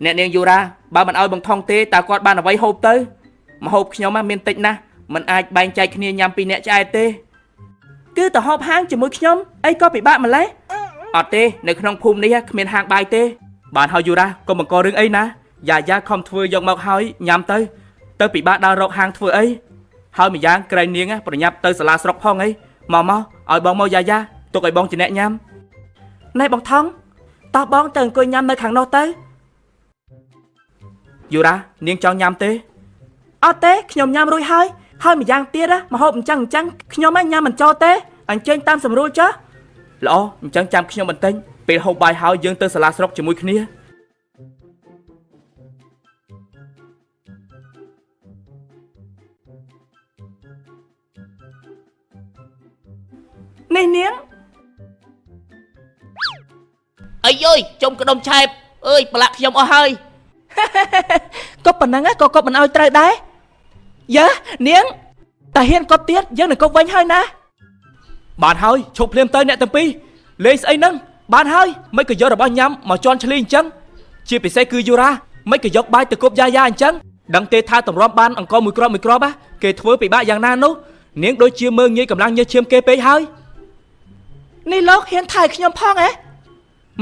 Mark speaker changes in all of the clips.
Speaker 1: អ្នកនាងយូរ៉ាបើមិនឲ្យបងថងទេតើគាត់បានអ្វីហូបទៅមកហូបខ្ញុំមានតិចណាស់មិនអាចបែងចែកគ្នាញ៉ាំពីអ្នកឆ្អែតទេគឺទៅហូបហាងជាមួយខ្ញុំអីក៏ពិបាកម្លេះអត់ទេនៅក្នុងភូមិនេះគ្មានហាងបាយទេបានហើយយូរ៉ាកុំបង្ករឿងអីណាយ៉ាខំធ្វើយកមកហើយញ៉ាំទៅពិបាកដើររកហាងធ្វើអីហើយម្យ៉ាងក្រែងនាងប្រញាប់ទៅសាលាស្រុកផងអីមកឲ្យបងមកយ៉ាទុកឲ្យបងជាអ្នកញ៉ាំណែបងថងតោះបងទៅអង្គុយញ៉ាំនៅខាងនោះទៅយូរ៉ានាងចង់ញ៉ាំទេអត់ទេខ្ញុំញ៉ាំរួចហើយម្យ៉ាងទៀតមកហូបអញ្ចឹងខ្ញុំញ៉ាំមិនចូលទេអញ្ចឹងតាមសម្រួលចុះល្អអញ្ចឹងចាំខ្ញុំបន្តិចពេលហូបបាយហើយយើងទៅសាលាស្រុកជាមួយគ្នានេះនាងអីយយចុំក្ដុំឆែបអើយប្រឡាក់ខ្ញុំអស់ហើយក៏ប៉ុណ្ណឹងក៏កប់មិនឲ្យត្រូវដែរយើនាងតាហ៊ានកប់ទៀតយើងនឹងកប់វិញហើយណាបានហើយឈប់ភ្លាមទៅអ្នកទាំងពីរលេងស្អីហ្នឹងបានហើយមិនក៏យករបស់ញ៉ាំមកជន់ឈ្លីអញ្ចឹងជាពិសេសគឺយូរ៉ាមិនក៏យកបាយទៅគប់យ៉ាអញ្ចឹងដឹងទេថាតម្រាំបានអង្គមួយគ្រាប់គេធ្វើពិបាកយ៉ាងណានោះនាងដូចជាមើងងាយកម្លាំងញើសឈាមគេពេកហើយនេះលោកហ៊ានថៃខ្ញុំផង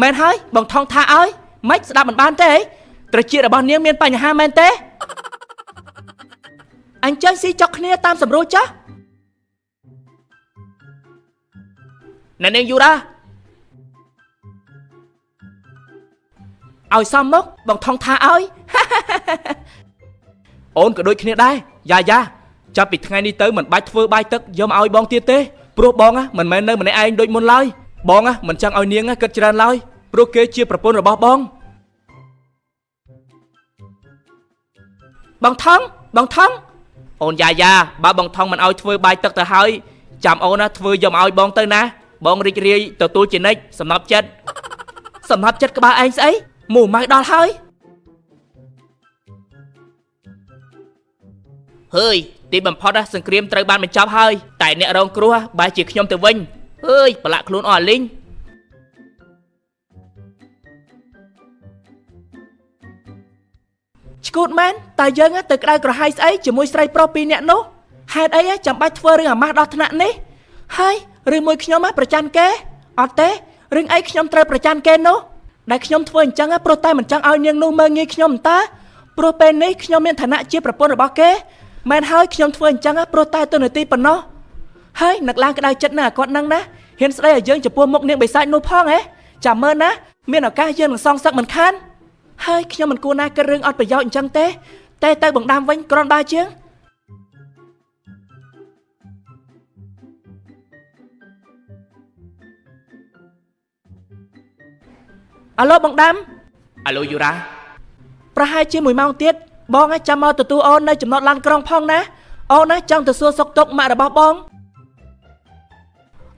Speaker 1: មែនហើយបងថងថាឲ្យមិនស្ដាប់មិនបានទេត្រចៀករបស់នាងមានបញ្ហាមែនទេអញ្ចឹងស៊ីចុកគ្នាតាមសម្រួលចាស់ណែនាងយូរ៉ាឲ្យសមមកបងថងថាឲ្យអូនក៏ដូចគ្នាដែរយ៉ាចាប់ពីថ្ងៃនេះទៅមិនបាច់ធ្វើបាយទឹកយកមកឲ្យបងទៀតទេព្រោះបងមិនមែននៅម្នាក់ឯងដូចមុនឡើយបងមិនចង់ឲ្យនាងគិតច្រើនឡើយព្រោះគេជាប្រពន្ធរបស់បងថងអូនយ៉ាបើបងថងមិនឲ្យធ្វើបាយទឹកទៅហើយចាំអូនធ្វើយកមកឲ្យបងទៅណាបងរីករាយទទួលជានិច្ចសំណប់ចិត្តក្បាលឯងស្អីមូម៉ៅដល់ហើយហើយទីបំផុតសង្គ្រាមត្រូវបានបញ្ចប់ហើយតែអ្នករងគ្រោះបែរជាខ្ញុំទៅវិញហើយប្រឡាក់ខ្លួនអស់អាលីងឈ្គូតមែនតើយើងទៅក្តៅក្រហាយស្អីជាមួយស្រីប្រុសពីរនាក់នោះហេតុអីចាំបាច់ធ្វើរឿងអាម៉ាស់ដល់ថ្នាក់នេះហើយឬមួយខ្ញុំប្រច័ណ្ឌគេអត់ទេរឿងអីខ្ញុំត្រូវប្រច័ណ្ឌគេនោះដែលខ្ញុំធ្វើអញ្ចឹងព្រោះតែមិនចង់ឲ្យនាងនោះមើលងាយខ្ញុំតើព្រោះពេលនេះខ្ញុំមានឋានៈជាប្រពន្ធរបស់គេមែនហើយខ្ញុំធ្វើអញ្ចឹងព្រោះតែទូនាទីប៉ុណ្ណោះហើយនឹកឡើងក្តៅចិត្តនឹងអាគាត់នឹងណាហ៊ានស្ដីឲ្យយើងចំពោះមុខនាងបិសាចនោះផងចាំមើលណាមានឱកាសយើងនឹងសងសឹកមិនខានហើយខ្ញុំមិនគួរណាគិតរឿងអត់ប្រយោជន៍អញ្ចឹងទេតែទៅបង្ដាំវិញគ្រាន់បើជាងអាឡូបង្ដាំអាឡូយូរ៉ាប្រហែលជា1ម៉ោងទៀតបងចាំមកទទួលអូននៅចំណតឡានក្រុងផងណាអូនចង់ទៅសួរសុខទុក្ខម៉ាក់របស់បង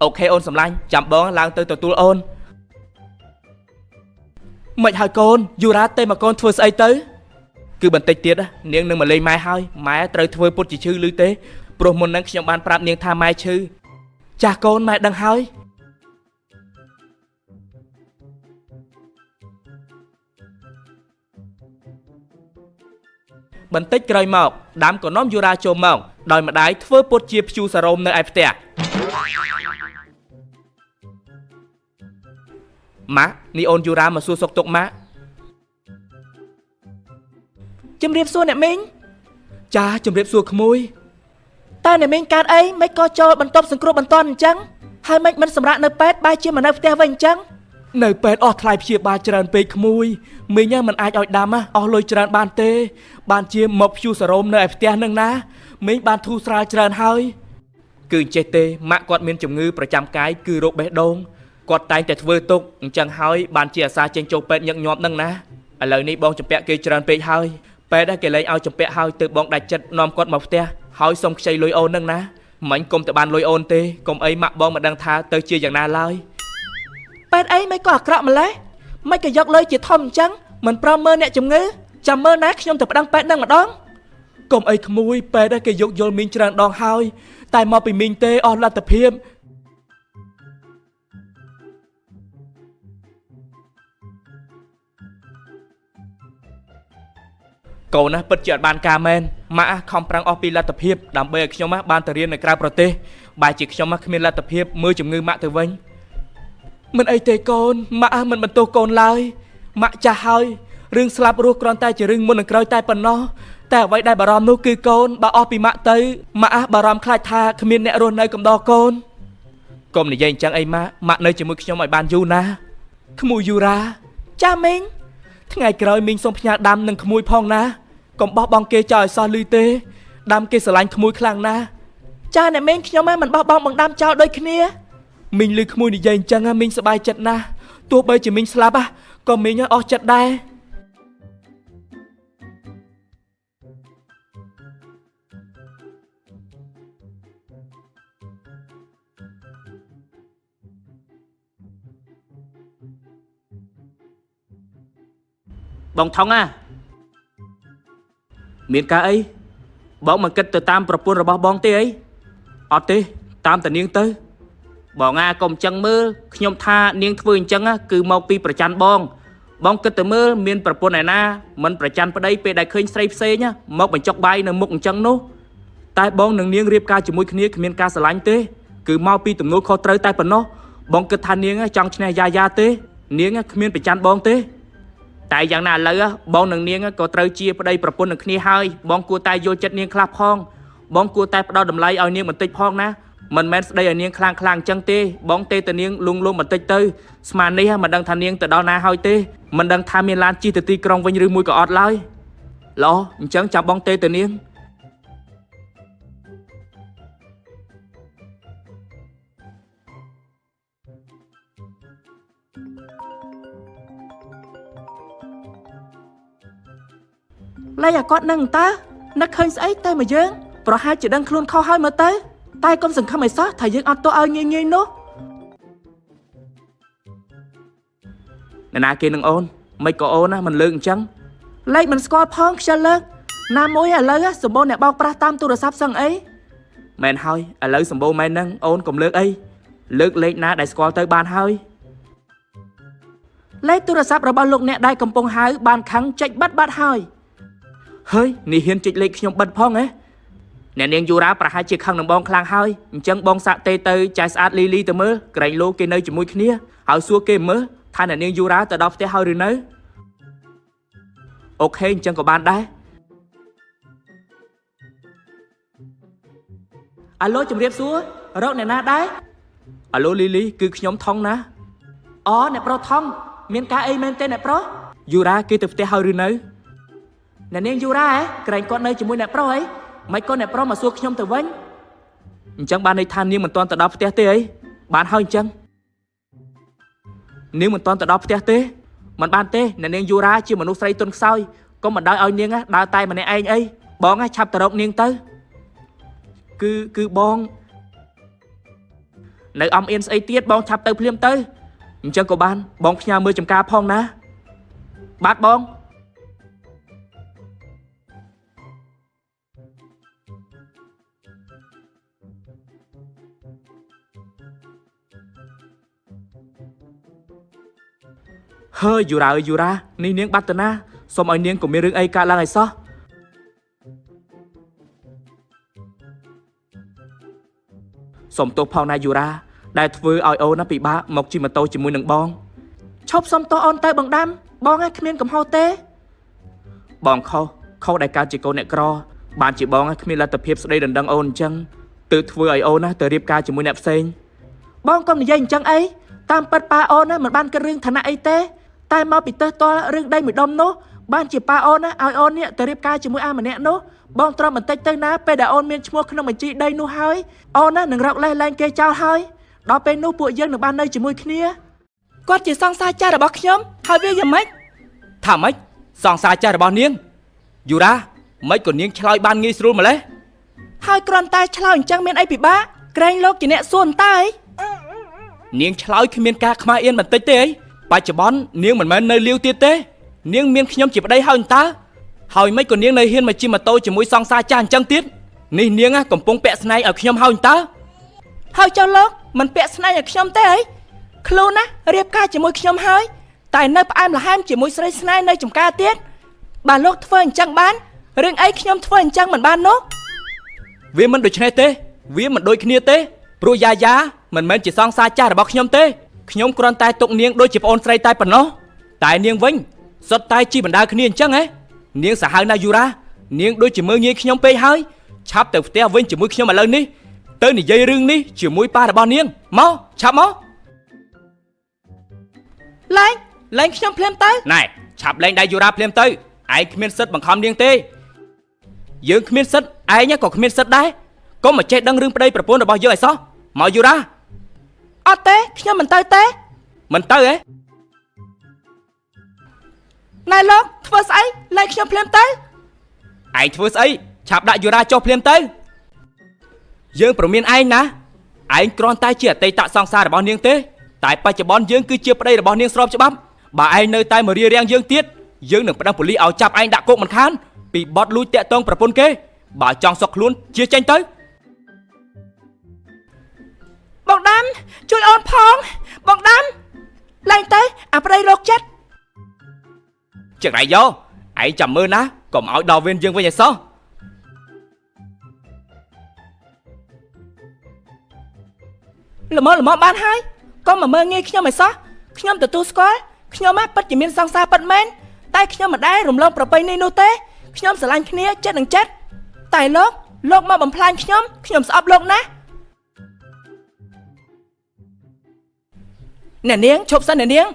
Speaker 1: អូខេអូនសម្លាញ់ចាំបងឡើងទៅទទួលអូនមិនហើយកូនយូរ៉ាទេមកកូនធ្វើស្អីទៅគឺបន្តិចទៀតនាងនឹងមកលេងម៉ែហើយម៉ែត្រូវធ្វើពុតជាឈឺឬទេព្រោះមុនហ្នឹងខ្ញុំបានប្រាប់នាងថាម៉ែឈឺចាស់កូនម៉ែដឹងហើយបន្តិចក្រោយមកដាំក៏នាំយូរ៉ាចូលមកដោយម្ដាយធ្វើពុតជាព្យូសារ៉ូមនៅឯផ្ទះម៉ាក់នេះអូនយូរ៉ាមកសួរសុខទុក្ខម៉ាក់ជំរាបសួរអ្នកមីងចាជំរាបសួរក្មួយតើអ្នកមីងកើតអីមិនក៏ចូលបន្ទប់សង្គ្រោះបន្ទាន់អញ្ចឹងហើយមិនសម្រាប់នៅពេទ្យបែរជាមកនៅផ្ទះវិញអញ្ចឹងនៅពេទ្យអស់ថ្លៃព្យាបាលច្រើនពេកក្មួយមីងមិនអាចឲ្យដាំអស់លុយច្រើនបានទេបានជាមកព្យូសារ៉ូមនៅឯផ្ទះនឹងណាមីងបានធូរស្រាលច្រើនហើយគឺអញ្ចេះទេម៉ាក់គាត់មានជំងឺប្រចាំកាយគឺរោគបេះដូងគាត់តែងតែធ្វើទុកអញ្ចឹងហើយបានជាអាសាចេញចូលពេទ្យញឹកញាប់នឹងណាឥឡូវនេះបងចម្ពាក់គេច្រើនពេកហើយពេទ្យគេលែងឲ្យចម្ពាក់ហើយទៅបងដាច់ចិត្តនាំគាត់មកផ្ទះហើយសុំខ្ចីលុយអូននឹងណាមិញកុំតែបានលុយអូនទេកុំអីម៉ាក់បងមិនដឹងថាទៅជាយ៉ាងណាឡើយពេទ្យអីមិនក៏អាក្រក់ម្លេះមិនក៏យកលុយជាធំអញ្ចឹងមិនព្រមមើលអ្នកជំងឺចាំមើលណាខ្ញុំទៅប្តឹងពេទ្យនឹងម្ដងកុំអីក្មួយពេទ្យគេយកយល់មីងច្រើនដងហើយតែមកពីមីងទេអស់លទ្ធភាព កូនណាពិតជាអត់បានការមែនម៉ាក់ខំប្រឹងអស់ពីលទ្ធភាពដើម្បីឲ្យខ្ញុំបានទៅរៀននៅក្រៅប្រទេសបែរជាខ្ញុំគ្មានលទ្ធភាពមើលជំងឺម៉ាក់ទៅវិញមិនអីទេកូនម៉ាក់មិនបន្ទោសកូនឡើយម៉ាក់ចាស់ហើយរឿងស្លាប់រស់គ្រាន់តែជារឿងមុននឹងក្រោយតែប៉ុណ្ណោះតែអ្វីដែលបារម្ភនោះគឺកូនបើអស់ពីម៉ាក់ទៅម៉ាក់បារម្ភខ្លាចថាគ្មានអ្នករស់នៅកំដរកូនកុំនិយាយអញ្ចឹងអីម៉ាក់នៅជាមួយខ្ញុំឲ្យបានយូរណាក្មួយយូរ៉ាចាមីងថ្ងៃក្រោយមីងសូមផ្ញើដាំនឹងក្មួយផងណាកុំបោះបង់គេចោលឲ្យសោះលឺទេដាំគេស្រឡាញ់ក្មួយខ្លាំងណាស់ចាអ្នកមីងខ្ញុំមិនបោះបង់បង្ដាំចោលដូចគ្នាមីងឮក្មួយនិយាយអញ្ចឹងមីងសប្បាយចិត្តណាស់ទោះបីជាមីងស្លាប់ក៏មីងអស់ចិត្តដែរបងថងមានការអីបងមកគិតទៅតាមប្រពន្ធរបស់បងទេអីអត់ទេតាមតានាងទៅបងកុំចឹងមើលខ្ញុំថានាងធ្វើអញ្ចឹងគឺមកពីប្រច័ណ្ឌបងគិតទៅមើលមានប្រពន្ធឯណាមិនប្រច័ណ្ឌប្តីពេលដែលឃើញស្រីផ្សេងមកបញ្ចុកបាយនៅមុខអញ្ចឹងនោះតែបងនឹងនាងរៀបការជាមួយគ្នាគ្មានការស្រឡាញ់ទេគឺមកពីទំនួលខុសត្រូវតែប៉ុណ្ណោះបងគិតថានាងចង់ឈ្នះយ៉ាទេនាងគ្មានប្រច័ណ្ឌបងទេតែយ៉ាងណាឥឡូវបងនិងនាងក៏ត្រូវជាប្តីប្រពន្ធនឹងគ្នាហើយបងគួរតែយល់ចិត្តនាងខ្លះផងបងគួរតែផ្ដល់តម្លៃឲ្យនាងបន្តិចផងណាមិនមែនស្ដីឲ្យនាងខ្លាំងអញ្ចឹងទេបងទេតានាងលងបន្តិចទៅស្មាននេះមិនដឹងថានាងទៅដល់ណាហើយទេមិនដឹងថាមានឡានជិះទៅទីក្រុងវិញឬមួយក៏អត់ឡើយល្អអញ្ចឹងចាំបងទេតានាងឡៃអាគាត់នឹងតើនឹកឃើញស្អីតែមកយើងប្រហែលជាដឹងខ្លួនខុសហើយមើលទៅតែកុំសង្ឃឹមឲ្យសោះថាយើងអត់ទោសឲ្យងាយនោះអ្នកណាគេនឹងអូនមិនក៏អូនណាមិនលើកអញ្ចឹងលេខមិនស្គាល់ផងខ្ជិលលើកណាមួយឥឡូវសម្បូរអ្នកបោកប្រាស់តាមទូរស័ព្ទសឹងអីមែនហើយឥឡូវសម្បូរមែនហ្នឹងអូនកុំលើកអីលើកលេខណាដែលស្គាល់ទៅបានហើយលេខទូរស័ព្ទរបស់លោកអ្នកដែលកំពុងហៅបានខឹងចុចបិទបាត់ហើយហើយនេះហ៊ានចុចលេខខ្ញុំបិទផងអ្នកនាងយូរ៉ាប្រហែលជាខឹងនឹងបងខ្លាំងហើយអញ្ចឹងបងសាក់ទេទៅចែស្អាតលីទៅមើលក្រែងលោគេនៅជាមួយគ្នាហើយសួរគេមើលថាអ្នកនាងយូរ៉ាទៅដល់ផ្ទះហើយឬនៅអូខេអញ្ចឹងក៏បានដែរអាឡូជំរាបសួររកអ្នកណាដែរអាឡូលីគឺខ្ញុំថងណាអូអ្នកប្រុសថងមានការអីមែនទេអ្នកប្រុសយូរ៉ាគេទៅផ្ទះហើយឬនៅអ្នកនាងយូរ៉ាក្រែងគាត់នៅជាមួយអ្នកប្រុសអីមិនក៏អ្នកប្រុសមកសួរខ្ញុំទៅវិញអញ្ចឹងបានន័យថានាងមិនទាន់ទៅដល់ផ្ទះទេអីបានហើយអញ្ចឹងនាងមិនទាន់ទៅដល់ផ្ទះទេមិនបានទេអ្នកនាងយូរ៉ាជាមនុស្សស្រីទុនខ្សោយកុំបណ្ដោយឲ្យនាងដើរតែម្នាក់ឯងអីបងឆាប់ទៅរកនាងទៅគឺបងនៅអំអៀនស្អីទៀតបងឆាប់ទៅភ្លាមទៅអញ្ចឹងក៏បានបងផ្ញើមើលចំការផងណាបាទបងហើយយូរ៉ានេះនាងបាត់ទៅណាសូមឲ្យនាងកុំមានរឿងអីកើតឡើងឲ្យសោះសូមទោសផងណាយូរ៉ាដែលធ្វើឲ្យអូនពិបាកមកជិះម៉ូតូជាមួយនឹងបងឈប់សុំទោសអូនទៅបងដាំបងគ្មានកំហុសទេបងខុសដែលកើតជាកូនអ្នកក្របានជាបងគ្មានលទ្ធភាពស្ដីដណ្ដឹងអូនអញ្ចឹងទើបធ្វើឲ្យអូនទៅរៀបការជាមួយអ្នកផ្សេងបងកុំនិយាយអញ្ចឹងអីតាមពិតប៉ាអូនមិនបានគិតរឿងឋានៈអីទេតែមកពីទៅតល់រឿងដីមួយដុំនោះបានជាប៉ាអូនឲ្យអូននេះទៅរៀបការជាមួយអាម្នាក់នោះបងទ្រាំបន្តិចទៅណាពេលដែលអូនមានឈ្មោះក្នុងបញ្ជីដីនោះហើយអូននឹងរកលេសលែងគេចោលហើយដល់ពេលនោះពួកយើងនឹងបាននៅជាមួយគ្នាគាត់ជាសង្សារចាស់របស់ខ្ញុំហើយវាយ៉ាងម៉េចថាម៉េចសង្សារចាស់របស់នាងយូរ៉ាម៉េចក៏នាងឆ្លើយបានងាយស្រួលម្ល៉េះហើយគ្រាន់តែឆ្លើយអញ្ចឹងមានអីពិបាកក្រែងលោកជាអ្នកសួរតើនាងឆ្លើយគ្មានការខ្មាស់អៀនបន្តិចទេអីបច្ចុប្បន្ននាងមិនមែននៅលាវទៀតទេនាងមានខ្ញុំជាប្តីហើយតើហើយមិនក៏នាងនៅហ៊ានមកជិះម៉ូតូជាមួយសង្សារចាស់អញ្ចឹងទៀតនេះនាងកំពុងពាក់ស្នែងឲ្យខ្ញុំហើយតើហើយចុះលោកមិនពាក់ស្នែងឲ្យខ្ញុំទេអីខ្លួនណារៀបការជាមួយខ្ញុំហើយតែនៅផ្អែមល្ហែមជាមួយស្រីស្នេហ៍នៅចំការទៀត bà lúc thưa anh chăng bán riêng ấy nhóm thưa anh chăng mình ban nó vì mìnhដូចនេះទេវាមិនដូចគ្នាទេព្រោះយ៉ាមិនមែនជាសង្សារចាស់របស់ខ្ញុំទេខ្ញុំគ្រាន់តែទុកនាងដូចជាប្អូនស្រីតែប៉ុណ្ណោះតែនាងវិញសុទ្ធតែជីបណ្ដាគ្នាអញ្ចឹងហ៎នាងសាហាវណាស់យូរ៉ានាងដូចជាមើងងាយខ្ញុំពេកហើយឆាប់ទៅផ្ទះវិញជាមួយខ្ញុំឥឡូវនេះទៅនិយាយរឿងនេះជាមួយប៉ារបស់នាងមកឆាប់មកលែងខ្ញុំភ្លាមទៅណែឆាប់លែងដៃយូរ៉ាភ្លាមទៅឯងគ្មានសិទ្ធិបង្ខំនាងទេយើងគ្មានសិទ្ធិឯងក៏គ្មានសិទ្ធិដែរកុំមកចេះដឹងរឿងប្តីប្រពន្ធរបស់យើងឲ្យសោះមកយូរ៉ាអត់ទេខ្ញុំមិនទៅទេមិនទៅហ៎ណែលោកធ្វើស្អីលែងខ្ញុំភ្លាមទៅឯងធ្វើស្អីឆាប់ដាក់យូរ៉ាចុះភ្លាមទៅយើងប្រមានឯងណាឯងគ្រាន់តែជាអតីតសង្សាររបស់នាងទេតែបច្ចុប្បន្នយើងគឺជាប្តីរបស់នាងស្របច្បាប់បើឯងនៅតែមករារាំងយើងទៀតយើងនឹងប្តឹងប៉ូលីសឲ្យចាប់ឯងដាក់គុកមិនខានពីបទលួចតាក់ទងប្រពន្ធគេបើចង់សុខខ្លួនជាចេញទៅបងដាំជួយអូនផងបងដាំឡើងទៅអាប្តីរោគចិត្តចង្រៃយោឯងចាំមើលណាកុំឲ្យដល់វេនយើងវិញឲ្យសោះល្មមបានហើយកុំមកមើលងាយខ្ញុំឲ្យសោះខ្ញុំទទួលស្គាល់ខ្ញុំពិតជាមានសង្សារពិតមែនតែខ្ញុំមិនដែលរំលងប្រពៃណីនោះទេខ្ញុំស្រឡាញ់គ្នាចិត្តនឹងចិត្តតែលោកមកបំផ្លាញខ្ញុំស្អប់លោកណាស់អ្នកនាងឈប់សិនអ្នកនាង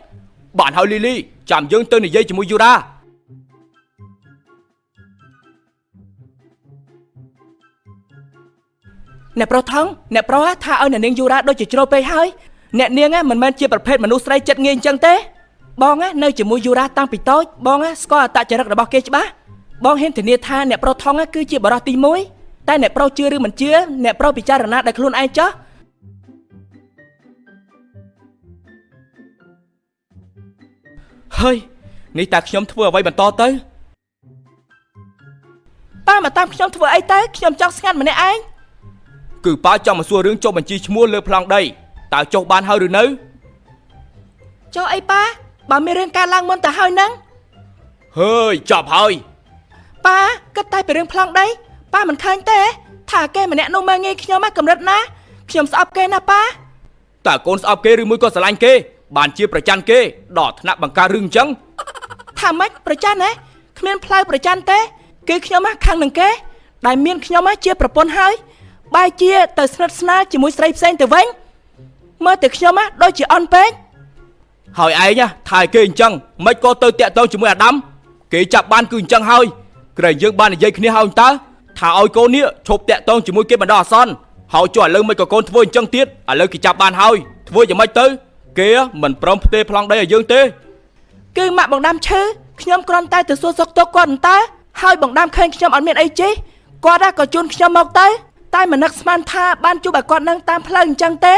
Speaker 1: បានហើយលីចាំយើងទៅនិយាយជាមួយយូរ៉ាអ្នកប្រុសថងអ្នកប្រុសថាឲ្យអ្នកនាងយូរ៉ាដូចជាជ្រុលពេកហើយអ្នកនាងមិនមែនជាប្រភេទមនុស្សស្រីចិត្តងាយអញ្ចឹងទេបងនៅជាមួយយូរ៉ាតាំងពីតូចបងស្គាល់អត្តចរិតរបស់គេច្បាស់បងហ៊ានធានាថាអ្នកប្រុសថងគឺជាបរិសុទ្ធទី1តែអ្នកប្រុសជឿឬមិនជឿអ្នកប្រុសពិចារណាដោយខ្លួនឯងចុះហើយនេះតើខ្ញុំធ្វើអ្វីបន្តទៅប៉ាមកតាមខ្ញុំធ្វើអីទៅខ្ញុំចង់ស្ងាត់ម្នាក់ឯងគឺប៉ាចង់មកសួររឿងចុះបញ្ជីឈ្មោះលើប្លង់ដីតើចុះបានហើយឬនៅចុះអីប៉ាបើមានរឿងកើតឡើងមុនទៅហើយហ្នឹងហើយចប់ហើយប៉ាគិតតែពីរឿងប្លង់ដីប៉ាមិនឃើញទេថាគេម្នាក់នោះមើងងាយខ្ញុំកម្រិតណាខ្ញុំស្អប់គេណាប៉ាតើកូនស្អប់គេឬមួយក៏ស្រឡាញ់គេបានជាប្រច័ណ្ឌគេដល់ថ្នាក់បង្ការរឿងអញ្ចឹងថាម៉េចប្រច័ណ្ឌគ្មានផ្លូវប្រច័ណ្ឌទេគឺខ្ញុំខាងនឹងគេដែលមានខ្ញុំជាប្រពន្ធហើយបែរជាទៅស្និទ្ធស្នាលជាមួយស្រីផ្សេងទៅវិញមើលតែខ្ញុំដូចជាអន់ពេកហើយឯងថាឲ្យគេអញ្ចឹងមិនក៏ទៅតាក់ទងជាមួយអាដាមគេចាប់បានគឺអញ្ចឹងហើយក្រែងយើងបាននិយាយគ្នាហើយតើថាឲ្យកូននេះឈប់តាក់ទងជាមួយគេបណ្ដោះអាសន្នហើយចុះឥឡូវមិនក៏កូនធ្វើអញ្ចឹងទៀតឥឡូវគេចាប់បានហើយធ្វើយ៉ាងម៉េចទៅគេមិនព្រមផ្ទេរប្លង់ដីឲ្យយើងទេគឺម៉ាក់បងដាំឈឺខ្ញុំគ្រាន់តែទៅសួរសុខទុក្ខគាត់តើហើយបងដាំឃើញខ្ញុំអត់មានអីជិះគាត់ក៏ជូនខ្ញុំមកទៅតែមិននឹកស្មានថាបានជួបឲ្យគាត់នឹងតាមផ្លូវអញ្ចឹងទេ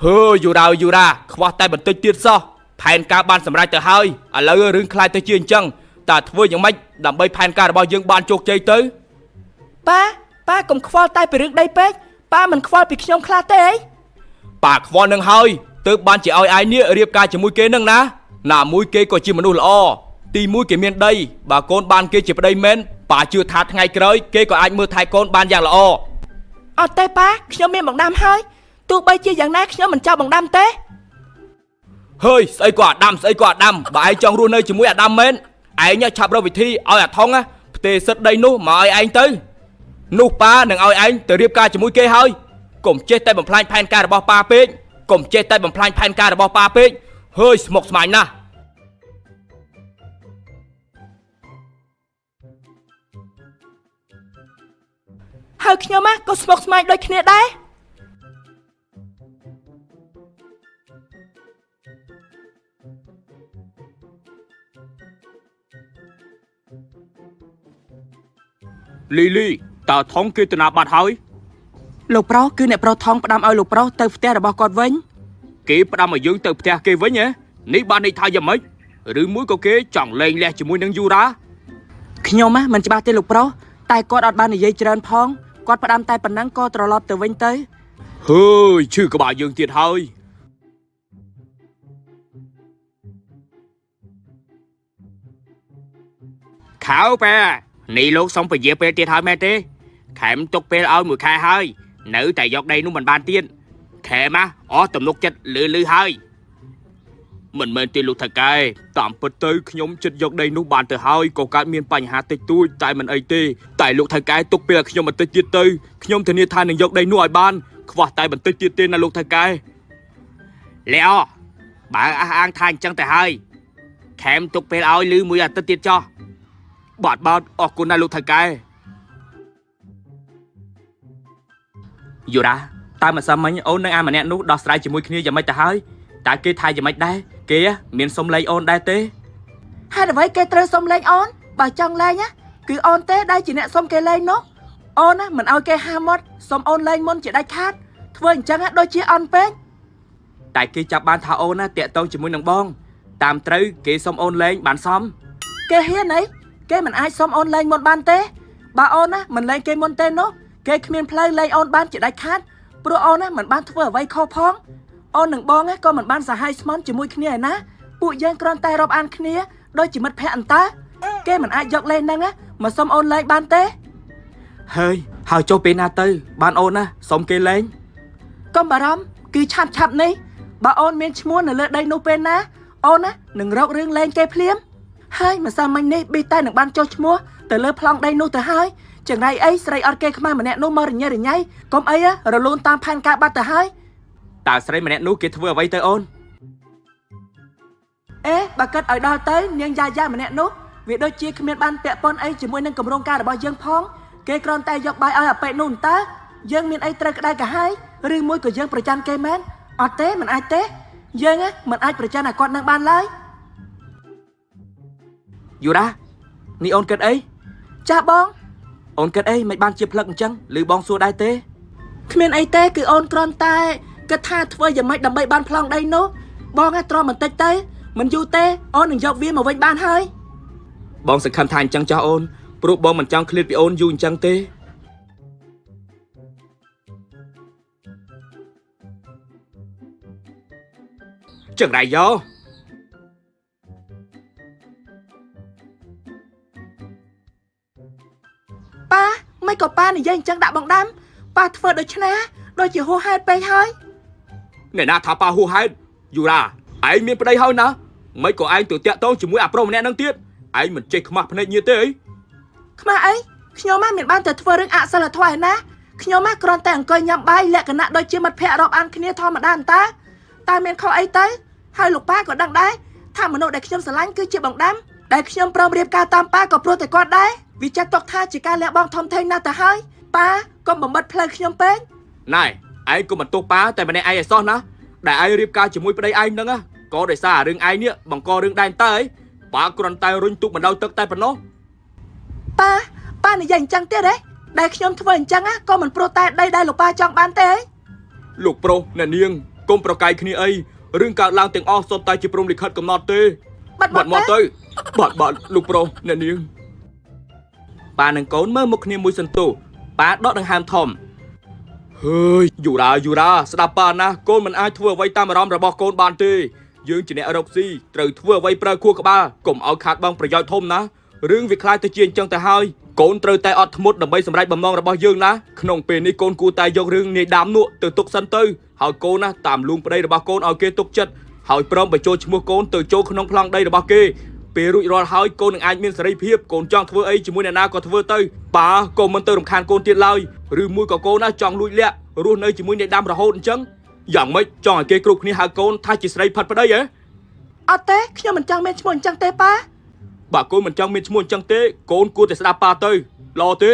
Speaker 1: ហើយយូរ៉ាខ្វះតែបន្តិចទៀតសោះផែនការបានសម្រេចទៅហើយឥឡូវរឿងខ្លាយទៅជាអញ្ចឹងតើធ្វើយ៉ាងម៉េចដើម្បីផែនការរបស់យើងបានជោគជ័យទៅប៉ាកុំខ្វល់តែពីរឿងដីពេកប៉ាមិនខ្វល់ពីខ្ញុំខ្លះទេអីប៉ាខ្វល់នឹងហើយទើបបានជាឲ្យឯងនេះរៀបការជាមួយគេនឹងណាមួយគេក៏ជាមនុស្សល្អទី1គេមានដីបើកូនបានគេជាប្តីមែនប៉ាជឿថាថ្ងៃក្រោយគេក៏អាចមើលថែកូនបានយ៉ាងល្អអត់ទេប៉ាខ្ញុំមានបងដាំហើយទោះបីជាយ៉ាងណាខ្ញុំមិនចោលបងដាំទេហើយស្អីក៏អាដាមបើឯងចង់រស់នៅជាមួយអាដាមមែនឯងឆាប់រកវិធីឲ្យអាថងផ្ទេរសិទ្ធដីនោះមកឲ្យឯងទៅនោះប៉ានឹងឲ្យឯងទៅរៀបការជាមួយគេហើយកុំចេះតែបំផ្លាញផែនការរបស់ប៉ាពេកហើយស្មុគស្មាញណាស់ហើយខ្ញុំក៏ស្មុគស្មាញដូចគ្នាដែរលីតើថងគេទៅណាបាត់ហើយលោកប្រុសគឺអ្នកប្រុសថងផ្ដាំឲ្យលោកប្រុសទៅផ្ទះរបស់គាត់វិញគេផ្ដាំឲ្យយើងទៅផ្ទះគេវិញហ៎នេះបានន័យថាយ៉ាងម៉េចឬមួយក៏គេចង់លែងលះជាមួយនឹងយូរ៉ាខ្ញុំមិនច្បាស់ទេលោកប្រុសតែគាត់អត់បាននិយាយច្រើនផងគាត់ផ្ដាំតែប៉ុណ្ណឹងក៏ត្រឡប់ទៅវិញទៅហើយឈឺក្បាលយើងទៀតហើយ
Speaker 2: khảo pe nị lúc xong phải dẹp pe tiệt hai mẹ tê khém tục pe ao mùi khai hơi nữ tại giọt đây nó mình ban tiên khém á ó tầm lúc chết lư hơi mình tiền lục thật cái tạm bật tới nhóm chết giọt đây nó bàn từ hơi có cái miền bành hạ tịch tôi tại mình ấy tê tại lục thật cái tục pe nhóm mình tới tiệt tới nhóm thanh niên than đừng giọt đây nó ban và tại mình tới tiệt tên là lục thật cái leo bà ăn than chân tại hơi khém tục pe ao lư mùi tới tiệt cho bọt bọt ở cô na lục thật cái dù đã ta mà sao mấy ôn đang ăn mà nè nút đọt sai chỉ mùi kia giờ mấy ta hơi tại kia thay giờ mấy đây kia miền sông lấy ôn đây tê
Speaker 1: hai là với cây trơ sông lên ôn bà chọn lên nhá cứ ôn tê đây chỉ nè sông cây lên nó ôn á mình ao cây hai mót sông ôn lên môn chỉ đây khát thôi chẳng á đôi chia ôn pén
Speaker 2: tại kia chập ban thảo ôn á tiệt tông chỉ mùi nằng bong tạm tới kia sông ôn lên bàn xóm
Speaker 1: cây hiên ấy cây mình ai sông ôn lên một ban tê bà ôn á mình lên cây môn tên nó cây miền play lên ôn ban chỉ đây khát pro ôn á mình ban thua ở vây kho phong ôn nằng bong á con mình ban xả hai small chỉ mùi kia ná bụi giang con tay rob ăn kia đôi chỉ mất phe ăn ta cây mình ai dọc lên năng á mà sông ôn lên ban tê
Speaker 2: hơi hào cho pena tư ban ôn á sông kia lên
Speaker 1: con bà rắm cứ chạp ní bà ôn miền mua ở đây nô pen ná ôn á đừng rọc riêng lên cây phliếm hai mà sao mình đi bị tay đừng ban cho mua từ lơ plong đây nô từ hai chẳng này ấy sray ở cây mà nè nô mơ rồi nhảy con ấy á rồi luôn tam pan cả ba từ hai
Speaker 2: ta sray mà nè nô kia thưa vậy tới ôn
Speaker 1: ê bà cất ở đó tới nhưng da mà nè nô vì đôi chia miền ban tệ pon ấy chỉ muốn nâng cầm rong ca để bao dương phong cây con tay dọc bài ở bệ nôn ta dương miền ấy trời đây cả hai riêng môi của dươngประจันcây men ở té mình ai té dương á mình aiประจันlà con nâng ban lấy
Speaker 2: dù đã ni ôn kết ấy
Speaker 1: cha bong
Speaker 2: ôn kết ấy mày ban chia phật chăng lư bong xua đai tê
Speaker 1: miền ấy té cứ ôn con tay cái tha thôi giờ mày đầm bay ban plong đây nô bong á tro mình tê tê mình du tê ôn đừng dọc viên mà vinh ban hơi
Speaker 2: bong sẽ khăn thành chăng cho ôn pro bong mình chăng clip bị ôn du chăng tê chẳng đại vô
Speaker 1: ba mấy cậu ba này dây chẳng đạo bằng đám ba thưa đôi chân á đôi chỉ hô hai pe hơi
Speaker 2: này na thả pa hô hai dù là ai miền đây hơi nè mấy cậu anh tự tiện tao chỉ muốn pro nè năng tiết ai mình chơi mặt này như thế ấy
Speaker 1: mà ấy khi mà miền ban từ thưa rừng ạ sao là thoải ná khi mà còn tàng coi nhắm bay lẹ cái nạ đôi chia mặt phe đọc ăn kia thò mà đàn ta miền khâu ấy tới hai lục ba còn đăng đấy thằng mà nội đại khi sờ lánh cứ chịu bằng đám đại khi pro điệp ca tam ba có pro tại con đấy vì chắc tộc tha chỉ ca lẹ bong thông thanh na ta hơi ba con bằng mất play khi pén
Speaker 2: này ai cũng mình tốt ba tại mình này ai son á đại ai điệp ca chỉ muốn đây anh nữa á có để xa rừng ai nhá bằng co rừng đàn ta ấy ba còn tay rung tụt mình đau tật tay phần nó
Speaker 1: ba này dành chăng tiết đấy đại khi thưa chăng á con mình pro tay đây lục ba chọn ban tê
Speaker 2: lục pro nè niêng công pro cài kia ấy rừng cả lang tiếng o son tay chỉ pro lịch hất cầm nọt tê bật mọt tê bật lục pro nè niêng ba nâng cốn mơ một niềm mùi sân tù ba đó đang ham thòm hơi dù ra sắp ba na côn mình ai thua vay ta mà rom rồi bỏ côn bàn tê dương chỉ nè ở độc gì từ thua vay pra cua cả ba cùng ở khát băngประโยชน์thôm ná rừng việc khai tới chiên chân tới hai côn từ tay ọt một đầm bay sầm rai bầm non rồi bỏ dương ná khung pin ní côn cua tay vô rừng ní đám nụ từ tục sân tư hỏi côn ná tạm luôn đây rồi bỏ côn ở kia tục chất hỏi prom phải trôi mua côn từ trôi khung plong đây rồi bỏ kia pê rụi rồi hỏi côn đừng ai miên sấy phiếp côn chọn thua ấy chỉ muốn nè na còn thua tư ba côn mình từ đồng khan côn tiệt lời rừng mũi của côn ná chọn lụi lẹ luôn nơi chỉ muốn nè đam rồi hôn chăngอย่างไม่จอยเกย์กรุกนี่หาโกนถ้าจิตไรพัดไปได้ยัง
Speaker 1: เอาเต้ขี้มันจังเมนชมวนจังเต้ป้า
Speaker 2: บ่าโกนมันจังเมนชมวนจังเต้โกนกูแต่สดาปาเต้รอเต้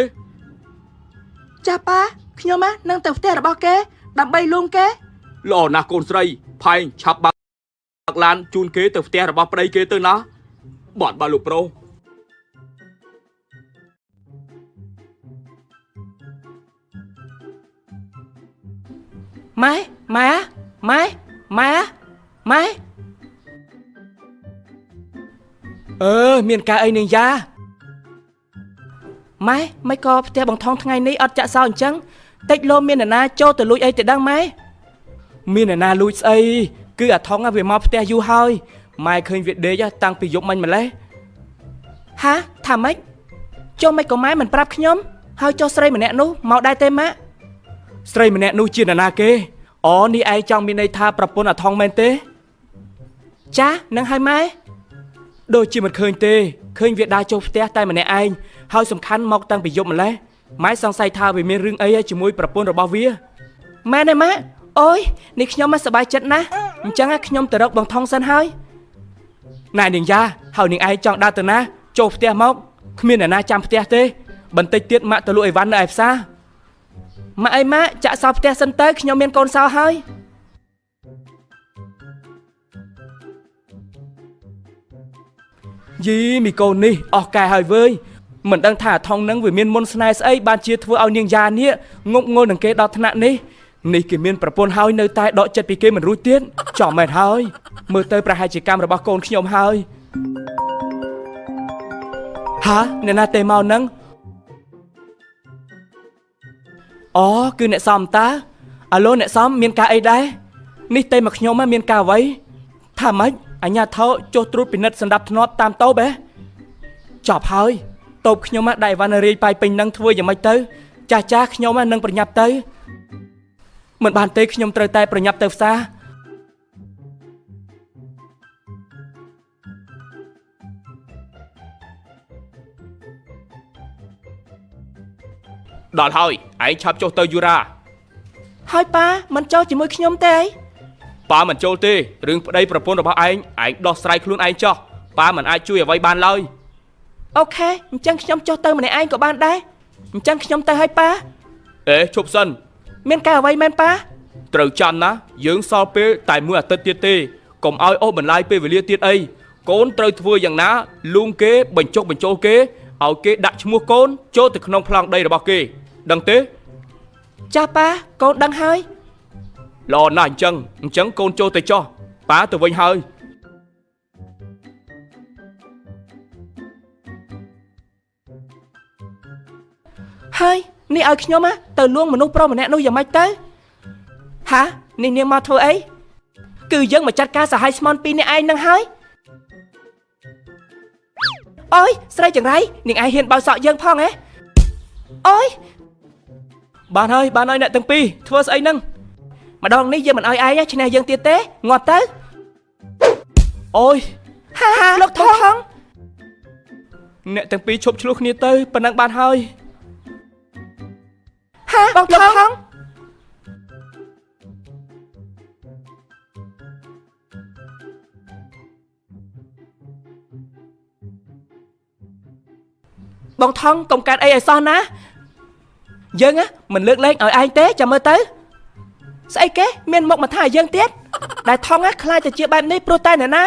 Speaker 1: จ้าป้าขี้มะนั่งแต่เต้ระบาเกดับใบลุงเก
Speaker 2: รอนาโกนไรพายฉับบักลานจูนเกแต่เต้ระบาไปได้เกเต้นะบอดบาลูโปร
Speaker 1: máy miền ca ấy nương gia máy co theo bằng thong ngày ní ọt chạ sao chăng tách lô miền na cho từ lùi ấy từ đăng máy miền na lùi ấy cứ ở thong về mò theo du hơi mai khơi việt đế cho tăng bị dụng mình mà lấy hả ថាម៉េចចុះមិនក៏ម៉ែមិនប្រាប់ខ្ញុំហើយចុះស្រីម្នាក់នោះមកដែរទេម៉ាក់ស្រីម្នាក់នោះជានរណាគេអូនេះឯងចង់មានន័យថាប្រពន្ធអាថងមែនទេចានឹងហើយម៉ែដូចជាមិនឃើញទេឃើញវាដើរចូលផ្ទះតែម្នាក់ឯងហើយសំខាន់មកតាំងពីយប់ម្លេះម៉ែសង្ស័យថាវាមានរឿងអីជាមួយប្រពន្ធរបស់វាម៉ែណែម៉ាក់អូយនេះខ្ញុំមិនសប្បាយចិត្តណាស់អញ្ចឹងខ្ញុំទៅរកបងថងសិនហើយណែនាងយ៉ាហើយនាងឯងចង់ដើរទៅណាចូលផ្ទះមកគ្មានអ្នកណាចាំផ្ទះទេបន្តិចទៀតម៉ាក់ទៅលក់អីវ៉ាន់នៅឯផ្សារម៉ាក់អីម៉ាក់ចាក់សោផ្ទះសិនទៅខ្ញុំមានកូនសោហើយយីមីកូននេះអស់កែហើយវើយមិនដឹងថាអាថងនឹងវាមានមុនស្នេហ៍ស្អីបានជាធ្វើឲ្យនាងយ៉ានេះងប់ងល់នឹងគេដល់ថ្នាក់នេះគេមានប្រពន្ធហើយនៅតែដកចិត្តពីគេមិនរួចទៀតចំមែនហើយមើលទៅប្រហែលជាកម្មរបស់កូនខ្ញុំហើយហាអ្នកណាទេមកនឹងអូគឺអ្នកសំតាអាឡូអ្នកសំមានការអីដែរនេះទេមកខ្ញុំមានការអ្វីថាម៉េចអញ្ញាថោចុះត្រួតពិនិត្យសម្ដាប់ធ្នាប់តាមតូបចប់ហើយតូបខ្ញុំដៃវ៉ាន់រាយប៉ៃពេញនឹងធ្វើយ៉ាងម៉េចទៅចាស់ខ្ញុំនឹងប្រញាប់ទៅមិនបានទេខ្ញុំត្រូវតែប្រញាប់ទៅផ្សារដល់ហើយឯងឆាប់ចុះទៅយូរ៉ាហើយប៉ាមិនចូលជាមួយខ្ញុំទេប៉ាមិនចូលទេរឿងប្តីប្រពន្ធរបស់ឯងដោះស្រាយខ្លួនឯងចោះប៉ាមិនអាចជួយអ្វីបានឡើយអូខេអញ្ចឹងខ្ញុំចុះទៅម្នាក់ឯងក៏បានដែរអញ្ចឹងខ្ញុំទៅហើយប៉ាអេឈប់សិនមានការអ្វីមែនប៉ាត្រូវចាំណាយើងសល់ពេលតែមួយអាទិត្យទៀតទេកុំឲ្យអូសបន្លាយពេលវេលាទៀតអីកូនត្រូវធ្វើយ៉ាងណាលួងគេបញ្ចុះបញ្ចូលគេឲ្យគេដាក់ឈ្មោះកូនចូលទៅក្នុងប្លង់ដីរបស់គេដឹងទេចាស់ប៉ាកូនដឹងហើយល្អណាស់អញ្ចឹងកូនចូលទៅចោះប៉ាទៅវិញហើយហើយនេះឲ្យខ្ញុំទៅលួងមនុស្សប្រុសម្នាក់នោះយ៉ាងម៉េចទៅហានេះនាងមកធ្វើអីគឺយើងមកចាត់ការសហាយស្មន់ពីរនាក់ឯងនឹងហើយអូយស្រីចង្រៃនាងឯងហ៊ានបោសសក់យើងផងហ៎អូយបានហើយអ្នកទាំងពីរធ្វើស្អីនឹងម្ដងនេះយើងមិនឲ្យឯងឈ្នះយើងទៀតទេងាប់ទៅអូយហាលោកថងអ្នកទាំងពីរឈប់ឆ្លោះគ្នាទៅប៉ុណ្ណឹងបានហើយហាបងថងបងថងកុំកាត់អីឲ្យសោះណាយើងមិនលើកលែងឲ្យឯងទេចាំមើលទៅស្អីគេមានមុខមកថាយើងទៀតដែលថងខ្លាចតែជាបែបនេះព្រោះតែអ្នកណា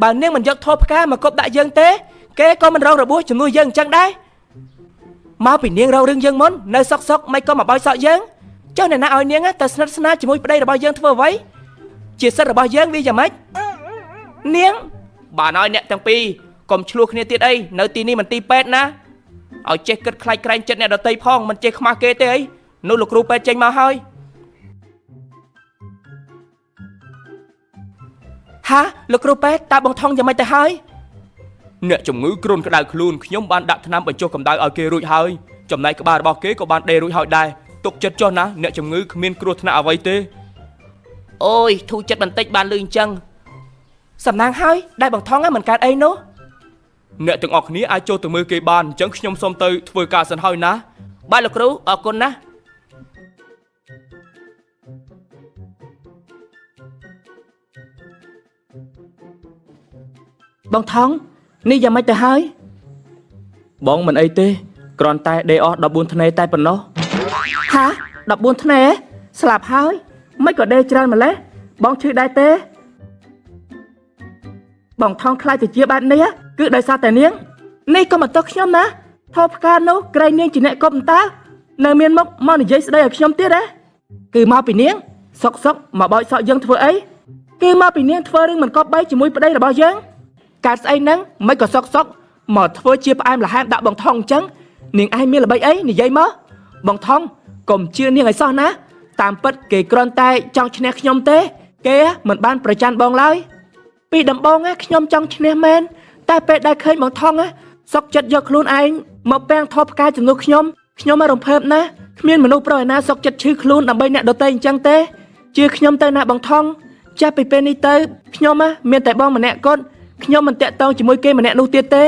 Speaker 1: បើនាងមិនយកធោផ្កាមកគប់ដាក់យើងទេគេក៏មិនរងរបួសជំនួសយើងអញ្ចឹងដែរមកពីនាងរករឿងយើងមុននៅសុកមិនក៏មកបោចសក់យើងចុះអ្នកណាឲ្យនាងទៅស្និទ្ធស្នាលជាមួយប្តីរបស់យើងធ្វើអ្វីជាសិទ្ធិរបស់យើងវាយ៉ាងម៉េចនាងបានឲ្យអ្នកទាំងពីរកុំឆ្លោះគ្នាទៀតអីនៅទីនេះមិនទីពេទ្យណាឲ្យចេះគិតខ្លាចក្រែងចិត្តអ្នកដតីផងមិនចេះខ្មាស់គេទេអីនោះលោកគ្រូពេទ្យចេញមកហើយហាលោកគ្រូពេទ្យតើបងថងយ៉ាងម៉េចទៅហើយអ្នកជំងឺគ្រុនក្តៅខ្លួនខ្ញុំបានដាក់ថ្នាំបញ្ចុះកម្ដៅឲ្យគេរួចហើយចំណែកក្បាលរបស់គេក៏បានដេររួចហើយដែរទុកចិត្តចុះណាអ្នកជំងឺគ្មានគ្រោះថ្នាក់អ្វីទេអូយធូរចិត្តបន្តិចបានលឺអញ្ចឹងសំណាងហើយដែលបងថងមិនកើតអីនោះអ្នកទាំងអស់គ្នាអាចចូលទៅមើលគេបានអញ្ចឹងខ្ញុំសូមទៅធ្វើការសិនហើយណាបាទលោកគ្រូអរគុណណាបងថងនេះយ៉ាងម៉េចទៅហើយបងមិនអីទេគ្រាន់តែដេអស់14ធ្នេតែប៉ុណ្ណោះហា14ធ្នេស្លាប់ហើយមិនក៏ដេច្រើនម្លេះបងឈឺដែរទេបងថងខ្លាចទៅជាបែបនេះគឺដោយសារតែនាងនេះក៏មកទោសខ្ញុំណាថោផ្កានោះក្រែងនាងជាអ្នកកុបតើនៅមានមុខមកនិយាយស្ដីឲ្យខ្ញុំទៀតគឺមកពីនាងសុកមកបោចសក់យើងធ្វើអីគឺមកពីនាងធ្វើរឿងមិនគប្បីជាមួយប្តីរបស់យើងកើតស្អីហ្នឹងមិនក៏សុកមកធ្វើជាផ្អែមល្ហែមដាក់បងថងអញ្ចឹងនាងឯងមានល្បិចអីនិយាយមកបងថងកុំជឿនាងឲ្យសោះណាតាមពិតគេគ្រាន់តែចង់ឈ្នះខ្ញុំទេគេមិនបានប្រច័ណ្ឌបងឡើយពីដំបូងខ្ញុំចង់ឈ្នះមែនតែពេលដែលឃើញបងថង សុកចិត្តយកខ្លួនឯងមកពាំងថប់ផ្កាជំនួសខ្ញុំមករំភើបណាស់គ្មានមនុស្សប្រុសឯណាសុកចិត្តឈឺខ្លួនដើម្បីអ្នកដទៃអញ្ចឹងទេជឿខ្ញុំទៅណាបងថងចាប់ពីពេលនេះទៅខ្ញុំមានតែបងម្នាក់គត់ខ្ញុំមិនតាក់ទងជាមួយគេម្នាក់នោះទៀតទេ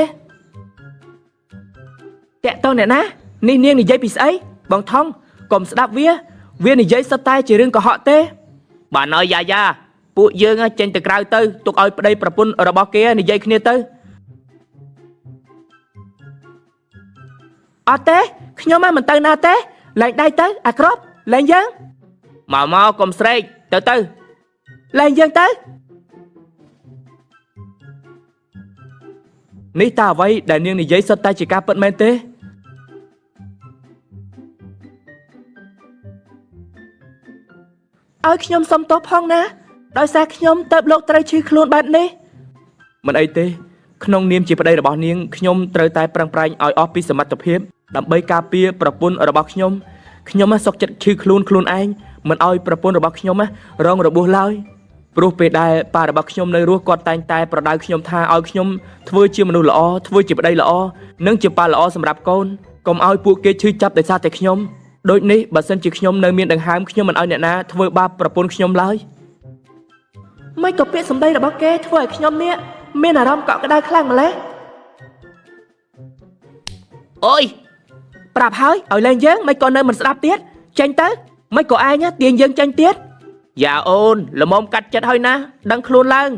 Speaker 1: តាក់ទងអ្នកណានេះនាងនិយាយពីស្អីបងថងកុំស្ដាប់វានិយាយសុទ្ធតែជារឿងកុហកទេបានហើយយ៉ាពួកយើងចេញទៅក្រៅទៅទុកឲ្យប្តីប្រពន្ធរបស់គេនិយាយគ្នាទៅអត់ទេខ្ញុំមិនទៅណាទេលែងដៃទៅអាក្របលែងយើងមកកុំស្រែកទៅលែងយើងទៅនេះតើអ្វីដែលនាងនិយាយសុទ្ធតែជាការពិតមែនទេឲ្យខ្ញុំសុំទោសផងណាដោយសារខ្ញុំទៅលោកត្រូវឈឺខ្លួនបែបនេះមិនអីទេក្នុងនាមជាប្តីរបស់នាងខ្ញុំត្រូវតែប្រឹងប្រែងឲ្យអស់ពីសមត្ថភាពដើម្បីការពារប្រពន្ធរបស់ខ្ញុំសុខចិត្តឈឺខ្លួនឯងមិនឲ្យប្រពន្ធរបស់ខ្ញុំរងរបួសឡើយព្រោះពេលដែលប៉ារបស់ខ្ញុំនៅរស់គាត់តែងតែប្រដៅខ្ញុំថាឲ្យខ្ញុំធ្វើជាមនុស្សល្អធ្វើជាប្តីល្អនិងជាប៉ាល្អសម្រាប់កូនកុំឲ្យពួកគេឈឺចាប់ដោយសារតែខ្ញុំដូចនេះបើសិនជាខ្ញុំនៅមានដង្ហើមខ្ញុំមិនឲ្យអ្នកណាធ្វើបាបប្រពន្ធខ្ញុំឡើយមិនក៏ពាក្យសម្ដីរបស់គេធ្វើឲ្យខ្ញុំនេះមានអារម្មណ៍កក់ក្ដៅខ្លាំងម្ល៉េះអូយប្រាប់ហើយឲ្យលែងយើងមិនក៏នៅមិនស្ដាប់ទៀតចេញទៅមិនក៏ឯងទាញយើងចេញទៀតយ៉ាអូនល្មមកាត់ចិត្តហើយណាដឹងខ្លួនឡើង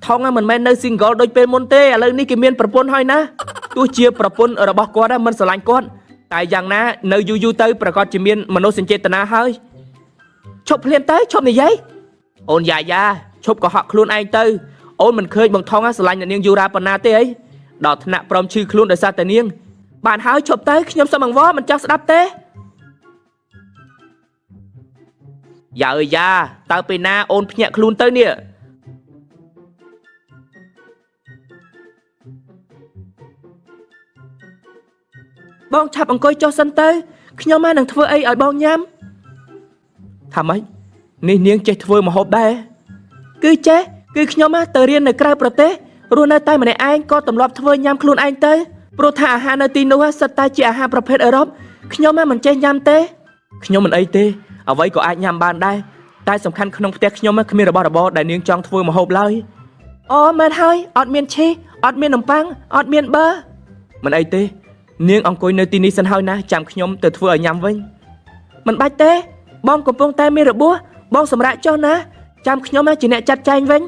Speaker 1: ថងមិនមែននៅ single ដូចពេលមុនទេឥឡូវនេះគេមានប្រពន្ធហើយណាទោះជាប្រពន្ធរបស់គាត់មិនស្រឡាញ់គាត់តែយ៉ាងណានៅយូរទៅប្រកាសជាមានមនោសញ្ចេតនាហើយឈប់ភ្លាមទៅឈប់និយាយអូនយ៉ាឈប់កុហកខ្លួនឯងទៅអូនមិនឃើញបងថងស្រឡាញ់អ្នកនាងយូរ៉ាប៉ុណ្ណាទេអីដល់ថ្នាក់ព្រមឈឺខ្លួនដោយសារតែនាងបានហើយឈប់ទៅខ្ញុំសុំអង្វរមិនចង់ស្ដាប់ទេយ៉ាតើពេលណាអូនភ្ញាក់ខ្លួនទៅនេះបងឆាប់អង្គុយចុះសិនទៅខ្ញុំនឹងធ្វើអីឲ្យបងញ៉ាំថាម៉េចនេះនាងចេះធ្វើម្ហូបដែរគឺខ្ញុំទៅរៀននៅក្រៅប្រទេសរស់នៅតែម្នាក់ឯងក៏ទម្លាប់ធ្វើញ៉ាំខ្លួនឯងទៅព្រោះថាអាហារនៅទីនោះសិតតែជាអាហារប្រភេទអឺរ៉ុបខ្ញុំមិនចេះញ៉ាំទេខ្ញុំមិនអីទេអ្វីក៏អាចញ៉ាំបានដែរតែសំខាន់ក្នុងផ្ទះខ្ញុំគ្មានរបស់របរដែលនាងចង់ធ្វើម្ហូបឡើយអូមែនហើយអត់មានឈីសអត់មាននំប៉័ងអត់មានប៊ឺមិនអីទេនាងអង្គុយនៅទីនេះសិនហើយណាចាំខ្ញុំទៅធ្វើឲ្យញ៉ាំវិញមិនបាច់ទេបងកំពុងតែមានរបួសបងសម្រាប់ចុះណាចាំខ្ញុំជាអ្នកចាត់ចែងវិញ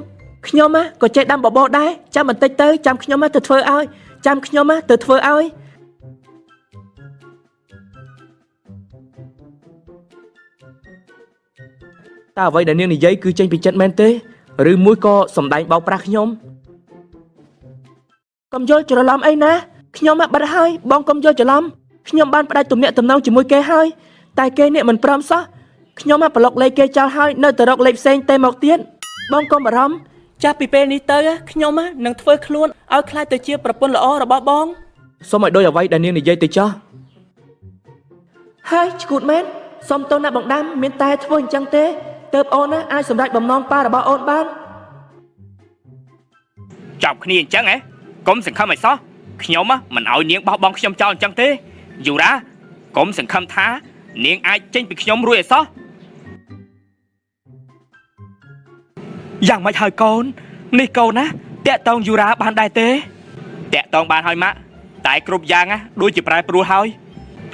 Speaker 1: ខ្ញុំក៏ចេះដាំបបរដែរចាំបន្តិចទៅចាំខ្ញុំទៅធ្វើឲ្យតើអ្វីដែលនាងនិយាយគឺចេញពីចិត្តមែនទេឬមួយក៏សម្ដែងបោកប្រាស់ខ្ញុំកុំយល់ច្រឡំអីណាខ្ញុំបាត់ហើយបងកុំយល់ច្រឡំខ្ញុំបានផ្ដាច់ទំនាក់ទំនងជាមួយគេហើយតែគេនេះមិនព្រមសោះខ្ញុំប្លុកលេខគេចោលហើយនៅតែរកលេខផ្សេងតែមកទៀតបងកុំបារម្ភចាប់ពីពេលនេះទៅខ្ញុំនឹងធ្វើខ្លួនឲ្យខ្លាចទៅជាប្រពន្ធល្អរបស់បងសូមឲ្យដូចអ្វីដែលនាងនិយាយទៅចោះហើយឈួតមែនសូមទោសណាបងដាំមានតែធ្វើអញ្ចឹងទេទើបអូនអាចសម្រេចបំណងប៉ារបស់អូនបាន
Speaker 2: ចាប់គ្នាអញ្ចឹងកុំសង្ឃឹមឲ្យសោះខ្ញុំមិនឲ្យនាងបោះបង់ខ្ញុំចោលអញ្ចឹងទេយូរ៉ាកុំសង្ឃឹមថានាងអាចចេញពីខ្ញុំរួចឲ្យសោះយ៉ាងម៉េចហើយកូននេះកូនណាតាក់តងយូរ៉ាបានដែរទេតាក់តងបានហើយម៉ាក់តែគ្រប់យ៉ាងដូចជាប្រែប្រួលហើយ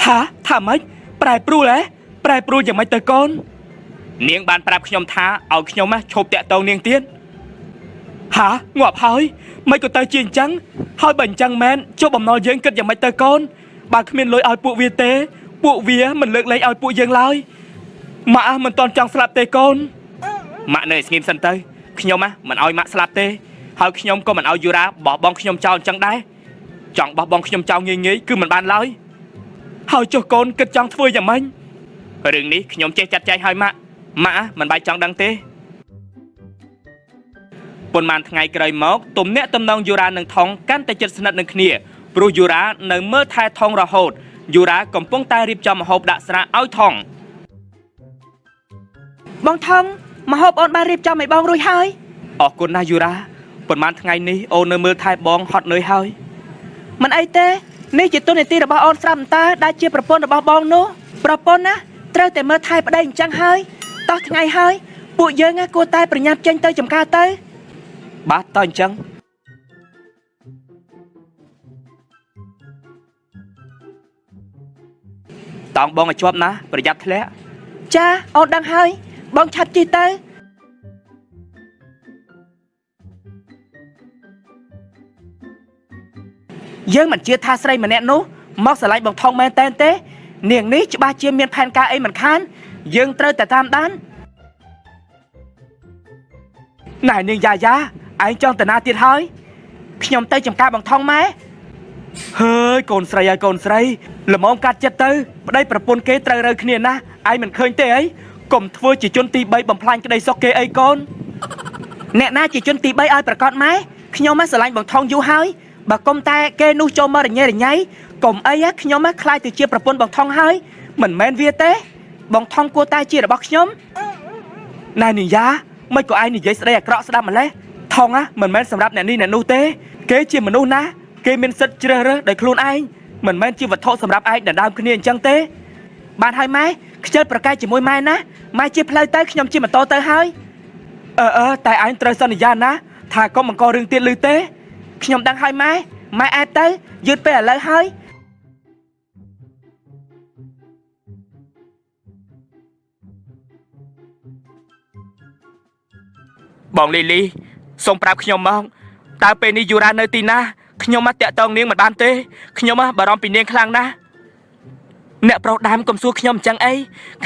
Speaker 2: ហាថាម៉េចប្រែប្រួលយ៉ាងម៉េចទៅកូននាងបានប្រាប់ខ្ញុំថាឲ្យខ្ញុំឈប់តាក់តងនាងទៀតហាងាប់ហើយមិនក៏ទៅជាអញ្ចឹងហើយបើអញ្ចឹងមែនចុះបំណុលយើងគិតយ៉ាងម៉េចទៅកូនបើគ្មានលុយឲ្យពួកវាទេពួកវាមិនលើកលែងឲ្យពួកយើងឡើយម៉ាក់មិនតន់ចង់ស្លាប់ទេកូនម៉ាក់នៅស្ងៀមសិនទៅខ្ញុំមិនឲ្យម៉ាក់ស្លាប់ទេហើយខ្ញុំក៏មិនឲ្យយូរ៉ាបោះបង់ខ្ញុំចោលអញ្ចឹងដែរចង់បោះបង់ខ្ញុំចោលងាយគឺមិនបានឡើយហើយចុះកូនគិតចង់ធ្វើយ៉ាងម៉េចរឿងនេះខ្ញុំចេះចាត់ចែងឲ្យម៉ាក់មិនបាច់ចង់ដឹងទេប៉ុន្មានថ្ងៃក្រោយមកទំនាក់ទំនងយូរ៉ានិងថងកាន់តែជិតស្និទ្ធនឹងគ្នាព្រោះយូរ៉ានៅមើលថែថងរហូតយូរ៉ាកំពុងតែរៀបចំម្ហូបដាក់ស្រាឲ្យថង
Speaker 1: បងថងម្ហូបអូនបានរៀបចំឲ្យបងរួចហើយ
Speaker 2: អរគុណណាស់យូរ៉ាប៉ុន្មានថ្ងៃនេះអូននៅមើលថែបងហត់នឿយហើយ
Speaker 1: មិនអីទេនេះជាទូនាទីរបស់អូនស្រាប់តាដែលជាប្រពន្ធរបស់បងនោះប្រពន្ធណាត្រូវតែមើលថែប្តីអញ្ចឹងហើយតោះថ្ងៃហើយពួកយើងគួរតែប្រញាប់ចេញទៅចំការទៅបាទតើអញ្ចឹងតង់បងឲ្យជាប់ណាប្រយ័ត្នធ្លាក់ចាអូនដឹងហើយបងឆាប់ជិះទៅយើងមិនជឿថាស្រីម្នាក់នោះមកស្រឡាញ់បងថងមែនតែនទេនាងនេះច្បាស់ជាមានផែនការអីមិនខានយើងត្រូវតែតាមដានណែនាងយ៉ាយ៉ាឯងចង់តាណាទៀតហើយខ្ញុំទៅចំការបងថងម៉ែហើយកូនស្រីហើយកូនស្រីល្មមកាត់ចិត្តទៅប្តីប្រពន្ធគេត្រូវរើគ្នាណាឯងមិនឃើញទេអីកុំធ្វើជាជនទី3បំផ្លាញក្តីសុខគេអីកូនអ្នកណាជាជនទី3ឲ្យប្រកាសម៉ែខ្ញុំមកស្រឡាញ់បងថងយូរហើយបើកុំតែគេនោះចូលមករញ៉េរញ៉ៃកុំអីខ្ញុំមកខ្លាចទៅជាប្រពន្ធបងថងហើយមិនមែនវាទេបងថងគួរតែជារបស់ខ្ញុំណែនីយ៉ាមិនក៏ឯងនិយាយស្ដីអាក្រក់ស្ដាប់ម្លេះថងមិនមែនសម្រាប់អ្នកនេះអ្នកនោះទេគេជាមនុស្សណាគេមានសិទ្ធិជ្រើសរើសដោយខ្លួនឯងមិនមែនជាវត្ថុសម្រាប់ឯងដណ្ដើមគ្នាអញ្ចឹងទេបានហើយម៉ែខ្ជិលប្រកែកជាមួយម៉ែណាម៉ែជាផ្លូវទៅខ្ញុំជាម៉ូតូទៅហើយតែឯងត្រូវសន្យាណាថាកុំបង្ករឿងទៀតឮទេខ្ញុំដឹងហើយម៉ែអែបទៅយឺតពេលឥឡូវហើយបងលីលីសូមប្រាប់ខ្ញុំមកតើពេលនេះយូរ៉ានៅទីណាខ្ញុំមកតាក់តងនាងមិនបានទេខ្ញុំបារម្ភពីនាងខ្លាំងណាស់អ្នកប្រុសដើមកុំសួរខ្ញុំអញ្ចឹងអី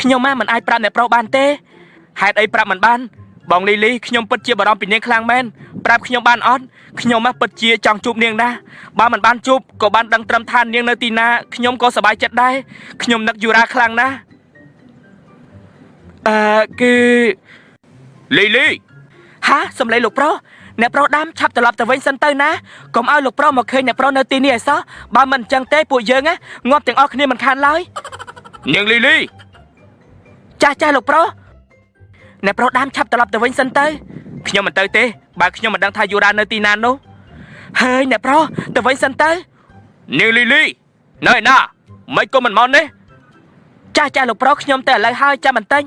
Speaker 1: ខ្ញុំមិនអាចប្រាប់អ្នកប្រុសបានទេហេតុអីប្រាប់មិនបានបងលីលីខ្ញុំពិតជាបារម្ភពីនាងខ្លាំងមែនប្រាប់ខ្ញុំបានអត់ខ្ញុំពិតជាចង់ជួបនាងណាបើមិនបានជួបក៏បានដឹងត្រឹមថានាងនៅទីណាខ្ញុំក៏សប្បាយចិត្តដែរខ្ញុំនឹកយូរ៉ាខ្លាំងណាស់គឺលីលីហាសំឡេងលោកប្រុសអ្នកប្រុសដើមឆាប់ត្រឡប់ទៅវិញសិនទៅណាកុំឲ្យលោកប្រុសមកឃើញអ្នកប្រុសនៅទីនេះឲ្យសោះបើមិនអញ្ចឹងទេពួកយើងងាប់ទាំងអស់គ្នាមិនខានឡើយនាងលីលីចាស់លោកប្រុសអ្នកប្រុសដើមឆាប់ត្រឡប់ទៅវិញសិនទៅខ្ញុំមិនទៅទេបើខ្ញុំមិនដឹងថាយូរ៉ានៅទីណានោះហើយអ្នកប្រុសទៅវិញសិនទៅនាងលីលីនៅឯណាមិនក៏មិនមកនេះចាស់លោកប្រុសខ្ញុំទៅឥឡូវហើយចាំបន្តិច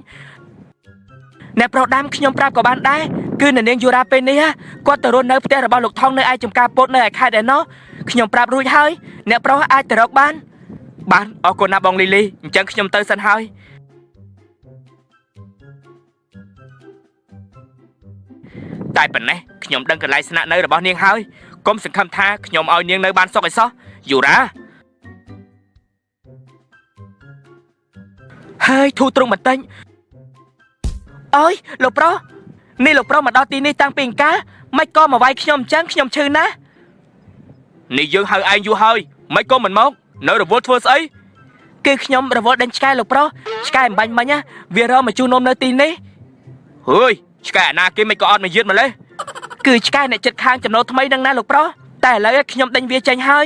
Speaker 1: អ្នកប្រុសដើមខ្ញុំប្រាប់ក៏បានដែរគឺនាងយូរ៉ាពេលនេះគាត់ទៅរស់នៅផ្ទះរបស់លោកថងនៅឯចំការពុតនៅឯខេត្តឯណោះខ្ញុំប្រាប់រួចហើយអ្នកប្រុសអាចទៅរកបានអរគុណណាបងលីលីអញ្ចឹងខ្ញុំទៅសិនហើយតែប៉ុណ្ណេះខ្ញុំដឹងកន្លែងស្នាក់នៅរបស់នាងហើយកុំសង្ឃឹមថាខ្ញុំឲ្យនាងនៅបានសុខឯសោះយូរ៉ាហើយធូរទ្រង់បន្តិចអើយលោកប្រុសនេះលោកប្រុសមកដល់ទីនេះតាំងពីអង្ការមិនក៏មកវាយខ្ញុំអញ្ចឹងខ្ញុំឈឺណាស់នេះយើងហៅឯងយូរហើយមិនក៏មិនមកនៅរវល់ធ្វើស្អីគឺខ្ញុំរវល់ដេញឆ្កែលោកប្រុសឆ្កែអំបញ្ញមិញវារមកជួននំនៅទីនេះហើយឆ្កែអាណាគេមិនក៏អត់មកយឺតម្លេះគឺឆ្កែអ្នកចិត្តខាងចំណោថ្មីនឹងណាលោកប្រុសតែឥឡូវខ្ញុំដេញវាចេញហើយ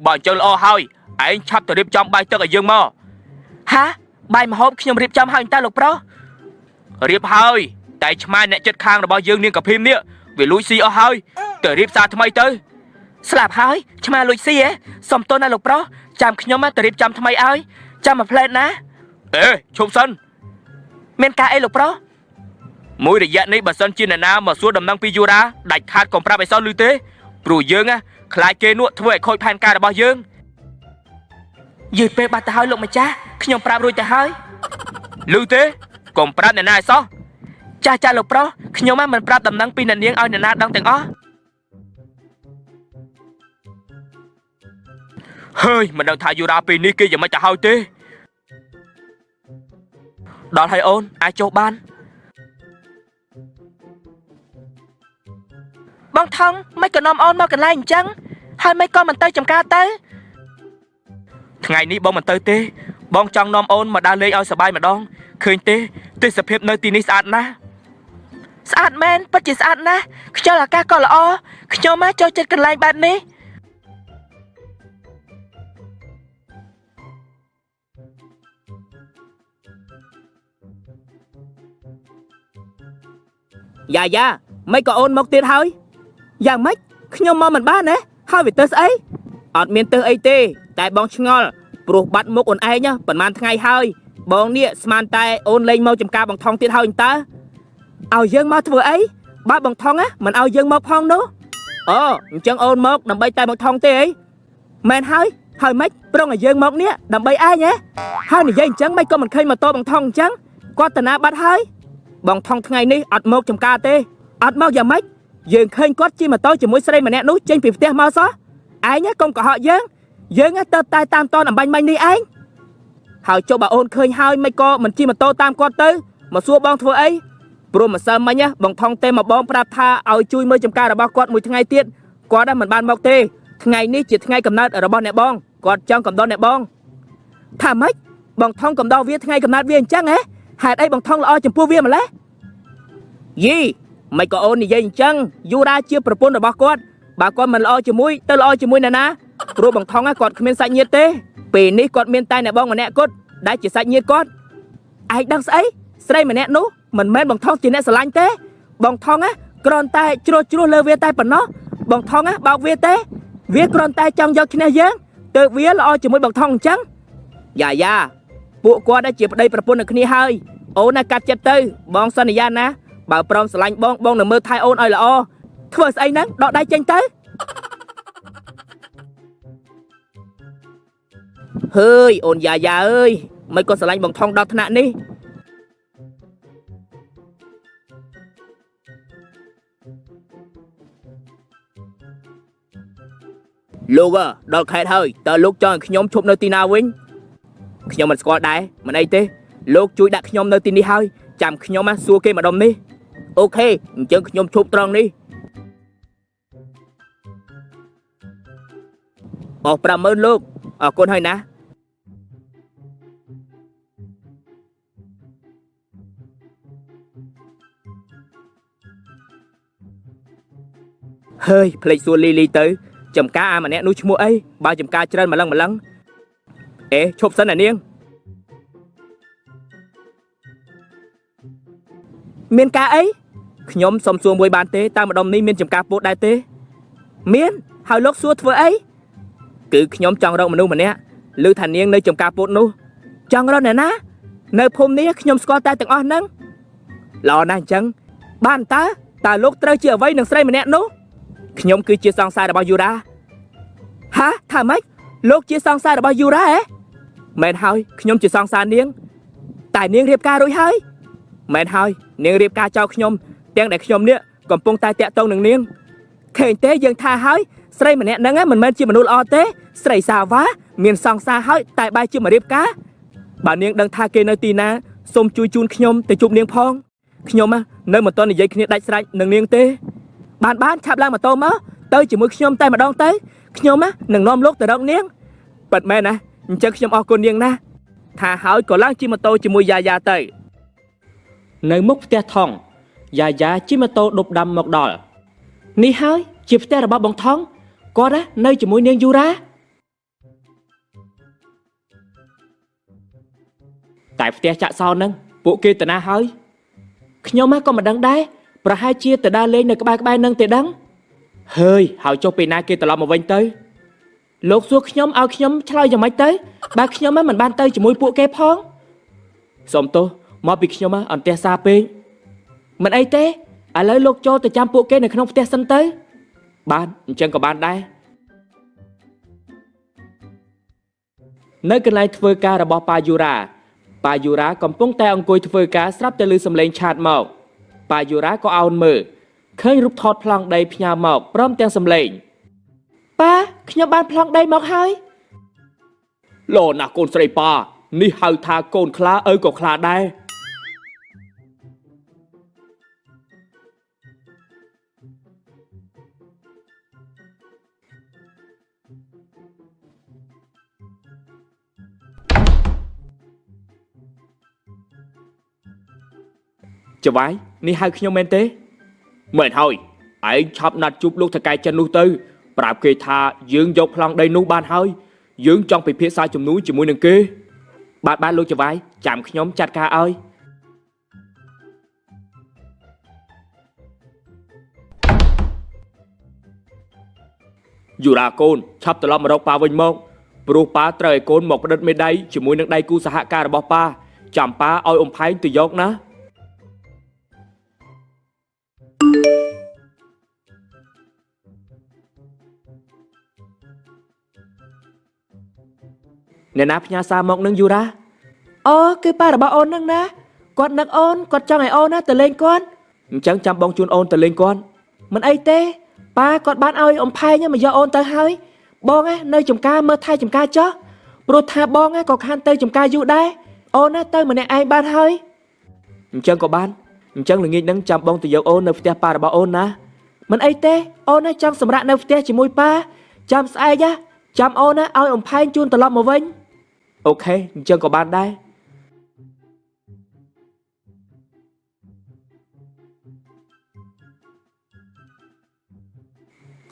Speaker 1: បើអញ្ចឹងល្អហើយឯងឆាប់ទៅរៀបចំបាយទឹកឲ្យយើងមកហាបាយម្ហូបខ្ញុំរៀបចំហើយតើលោកប្រុសរៀបហើយតែឆ្មាអ្នកចិត្តខាងរបស់យើងនាងកភីមនេះវាលួចស៊ីអស់ហើយទៅរៀបសារថ្មីទៅស្លាប់ហើយឆ្មាលួចស៊ីសុំទោសណាលោកប្រុសចាំខ្ញុំទៅរៀបចំថ្មីឲ្យចាំមួយផ្លែតណាឈប់សិនមានការអីលោកប្រុសមួយរយៈនេះបើសិនជាអ្នកណាមកសួរដំណឹងពីយូរ៉ាដាច់ខាតកុំប្រាប់ឲ្យសោះឮទេព្រោះយើងខ្លាចគេនោះធ្វើឲ្យខូចផែនការរបស់យើងយឺតពេលបាត់ទៅហើយលោកម្ចាស់ខ្ញុំប្រាប់រួចទៅហើយឮទេកុំប្រាប់អ្នកណាឲ្យសោះចាស់លោកប្រុសខ្ញុំមិនប្រាប់ដំណឹងពីអ្នកនាងឲ្យអ្នកណាដឹងទាំងអស់ហើយមិនដឹងថាយូរ៉ាពេលនេះគេយ៉ាងម៉េចទៅហើយទេដល់ហើយអូនអាចចុះបានបងថងមិនក៏នាំអូនមកកន្លែងអញ្ចឹងហើយមិនក៏មិនទៅចំការទៅថ្ងៃនេះបងមិនទៅទេបងចង់នាំអូនមកដើរលេងឲ្យសប្បាយម្ដងឃើញទេទេសភាពនៅទីនេះស្អាតណាស់ស្អាតមែនពិតជាស្អាតណាស់ខ្យល់អាកាសក៏ល្អខ្ញុំចូលចិត្តកន្លែងបែបនេះយ៉ាមិនក៏អូនមកទៀតហើយយ៉ាងម៉េចខ្ញុំមកមិនបានហើយវាទៅស្អី
Speaker 3: អត់មានទើសអីទេតែបងឆ្ងល់ព្រោះបាត់មុខអូនឯងប៉ុន្មានថ្ងៃហើយបងនេះស្មានតែអូនលេងមកចំការបងថងទៀតហើយតើឲ្យយើងមកធ្វើអីបើបងថងមិនឲ្យយើងមកផងនោះអូអញ្ចឹងអូនមកដើម្បីតែបងថងទេអីមែនហើយម៉េចប្រុងឲ្យយើងមកនេះដើម្បីឯងហើយនិយាយអញ្ចឹងមិនក៏មិនឃើញម៉ូតូបងថងអញ្ចឹងគាត់តាណាបាត់ហើយបងថងថ្ងៃនេះអត់មកចំការទេអត់មកយ៉ាងម៉េចយើងឃើញគាត់ជិះម៉ូតូជាមួយស្រីម្នាក់នោះចេញពីផ្ទះមកសោះឯងកុំកុហកយើងទៅតែតាមតនអំបញ្ញមិញនេះឯងហើយចុះបើអូនឃើញហើយមិនក៏មិនជិះម៉ូតូតាមគាត់ទៅមកសួរបងធ្វើអីព្រោះម្សិលមិញបងថងទេមកបងប្រាប់ថាឲ្យជួយមើលចំការរបស់គាត់មួយថ្ងៃទៀតគាត់មិនបានមកទេថ្ងៃនេះជាថ្ងៃកំណើតរបស់អ្នកបងគាត់ចង់កំដរអ្នកបងថាម៉េចបងថងកំដរវាថ្ងៃកំណើតវាអញ្ចឹងហេតុអីបងថងល្អចំពោះវាម្លេះយីមិនក៏អូននិយាយអញ្ចឹងយូរ៉ាជាប្រពន្ធរបស់គាត់បើគាត់មិនល្អជាមួយទៅល្អជាមួយអ្នកណាព្រោះបងថងគាត់គ្មានសាច់ញាតិទេពេលនេះគាត់មានតែអ្នកបងម្នាក់គត់ដែលជាសាច់ញាតិគាត់ឯងដឹងស្អីស្រីម្នាក់នោះមិនមែនបងថងជាអ្នកស្រឡាញ់ទេបងថងគ្រាន់តែជ្រុះលើវាតែប៉ុណ្ណោះបងថងបោកវាទេវាគ្រាន់តែចង់យកឈ្នះយើងទើបវាល្អជាមួយបងថងអញ្ចឹងយ៉ាពួកគាត់ជាប្តីប្រពន្ធនឹងគ្នាហើយអូនកាត់ចិត្តទៅបងសន្យាណាបើព្រមស្រឡាញ់បងនឹងមើលថែអូនឲ្យល្អធ្វើស្អីហ្នឹងដកដៃចេញទៅហើយអូនយ៉ាអើយមិនក៏ស្រឡាញ់បងថងដល់ថ្នាក់នេះលោកដល់ខេត្តហើយតើលោកចង់ឲ្យខ្ញុំឈប់នៅទីណាវិញខ្ញុំមិនស្គាល់ដែរមិនអីទេលោកជួយដាក់ខ្ញុំនៅទីនេះហើយចាំខ្ញុំសួរគេម្ដុំនេះអូខេអញ្ចឹងខ្ញុំឈប់ត្រង់នេះអស់50000លោកអរគុណហើយណាហើយភ្លេចសួរលីទៅចំការអាម្នាក់នោះឈ្មោះអីបើចំការច្រើនម្លឹងអេឈប់សិនអានាងមានការអីខ្ញុំសុំសួរមួយបានទេតើម្ដុំនេះមានចំការពោតដែរទេមានហើយលោកសួរធ្វើអីគឺខ្ញុំចង់រកមនុស្សម្នាក់ឮថានាងនៅចំការពោតនោះចង់រកអ្នកណានៅភូមិនេះខ្ញុំស្គាល់តែទាំងអស់ហ្នឹងល្អណាស់អញ្ចឹងបានតើលោកត្រូវជាអ្វីនឹងស្រីម្នាក់នោះខ្ញុំគឺជាសង្សាររបស់យូរ៉ាហាថាម៉េចលោកជាសង្សាររបស់យូរ៉ាមែនហើយខ្ញុំជាសង្សារនាងតែនាងរៀបការរួចហើយមែនហើយនាងរៀបការចោលខ្ញុំទាំងដែលខ្ញុំនេះកំពុងតែតាក់ទងនឹងនាងឃើញទេយើងថាហើយស្រីម្នាក់ហ្នឹងមិនមែនជាមនុស្សល្អទេស្រីសាវ៉ាមានសង្សារហើយតែបែរជាមករៀបការបើនាងដឹងថាគេនៅទីណាសូមជួយជូនខ្ញុំទៅជួបនាងផងខ្ញុំនៅមិនទាន់និយាយគ្នាដាច់ស្រេចនឹងនាងទេបានឆាប់ឡើងម៉ូតូមកទៅជាមួយខ្ញុំតែម្ដងទៅខ្ញុំនឹងនាំលោកទៅរកនាងពិតមែនណាអញ្ចឹងខ្ញុំអរគុណនាងណាថាហើយក៏ឡើងជិះម៉ូតូជាមួយយ៉ាទៅ
Speaker 1: នៅមុខផ្ទះថងយ៉ាជិះម៉ូតូដប់ដាំមកដល់នេះហើយជាផ្ទះរបស់បងថងគាត់នៅជាមួយនាងយូរ៉ាតែផ្ទះចាក់សោហ្នឹងពួកគេទៅណាហើយខ្ញុំក៏មិនដឹងដែរប្រហែលជាទៅដើរលេងនៅក្បែរនឹងទេដឹងហើយចុះពេលណាគេត្រឡប់មកវិញទៅលោកសួរខ្ញុំឲ្យខ្ញុំឆ្លើយយ៉ាងម៉េចទៅបើខ្ញុំមិនបានទៅជាមួយពួកគេផងសុំទោសមកពីខ្ញុំអន្តះសារពេកមិនអីទេឥឡូវលោកចូលទៅចាំពួកគេនៅក្នុងផ្ទះសិនទៅបានអញ្ចឹងក៏បានដែរនៅកន្លែងធ្វើការរបស់ប៉ាយូរ៉ាកំពុងតែអង្គុយធ្វើការស្រាប់តែឮសំឡេងឆាតមកប៉ាយូរ៉ាក៏អោនមើលឃើញរូបថតប្លង់ដីផ្ញើមកព្រមទាំងសំឡេងប៉ាខ្ញុំបានប្លង់ដីមកហើយលោណាស់កូនស្រីប៉ានេះហៅថាកូនខ្លាឪក៏ខ្លាដែរចវាយនេះហៅខ្ញុំមែនទេមែនហើយឯងឆាប់ណាត់ជួបលោកថកែចិននោះទៅប្រាប់គេថាយើងយកប្លង់ដីនោះបានហើយយើងចង់ពិភាក្សាជំនួយជាមួយនឹងគេបាទលោកចវាយចាំខ្ញុំចាត់ការឲ្យ
Speaker 2: យូរ៉ាកូនឆាប់ត្រឡប់មករកប៉ាវិញមកព្រោះប៉ាត្រូវឲ្យកូនមកផ្ដិតមេដៃជាមួយនឹងដៃគូសហការរបស់ប៉ាចាំប៉ាឲ្យអ៊ំផែងទៅយកណាអ្នកណាផ្ញើសារមកនឹងយូរ៉ា
Speaker 1: អូគឺប៉ារបស់អូននឹងណាគាត់នឹកអូនគាត់ចង់ឲ្យអូនណាទៅលេងគាត់
Speaker 2: អញ្ចឹងចាំបងជូនអូនទៅលេងគាត់
Speaker 1: មិនអីទេប៉ាគាត់បានឲ្យអ៊ំផែងមកយកអូនទៅហើយបងនៅចំការមើលថែចំការចោះព្រោះថាបងក៏ខានទៅចំការយូរដែរអូនទៅម្នាក់ឯងបានហើយ
Speaker 2: អញ្ចឹងក៏បានអញ្ចឹងល្ងាចហ្នឹងចាំបងទៅយកអូននៅផ្ទះប៉ារបស់អូនណា
Speaker 1: មិនអីទេអូនចង់សម្រាកនៅផ្ទះជាមួយប៉ាចាំស្អែកចាំអូនឲ្យអ៊ំផែងជូនត្រឡប់មកវិញ
Speaker 2: អូខេអញ្ចឹងក៏បានដែរ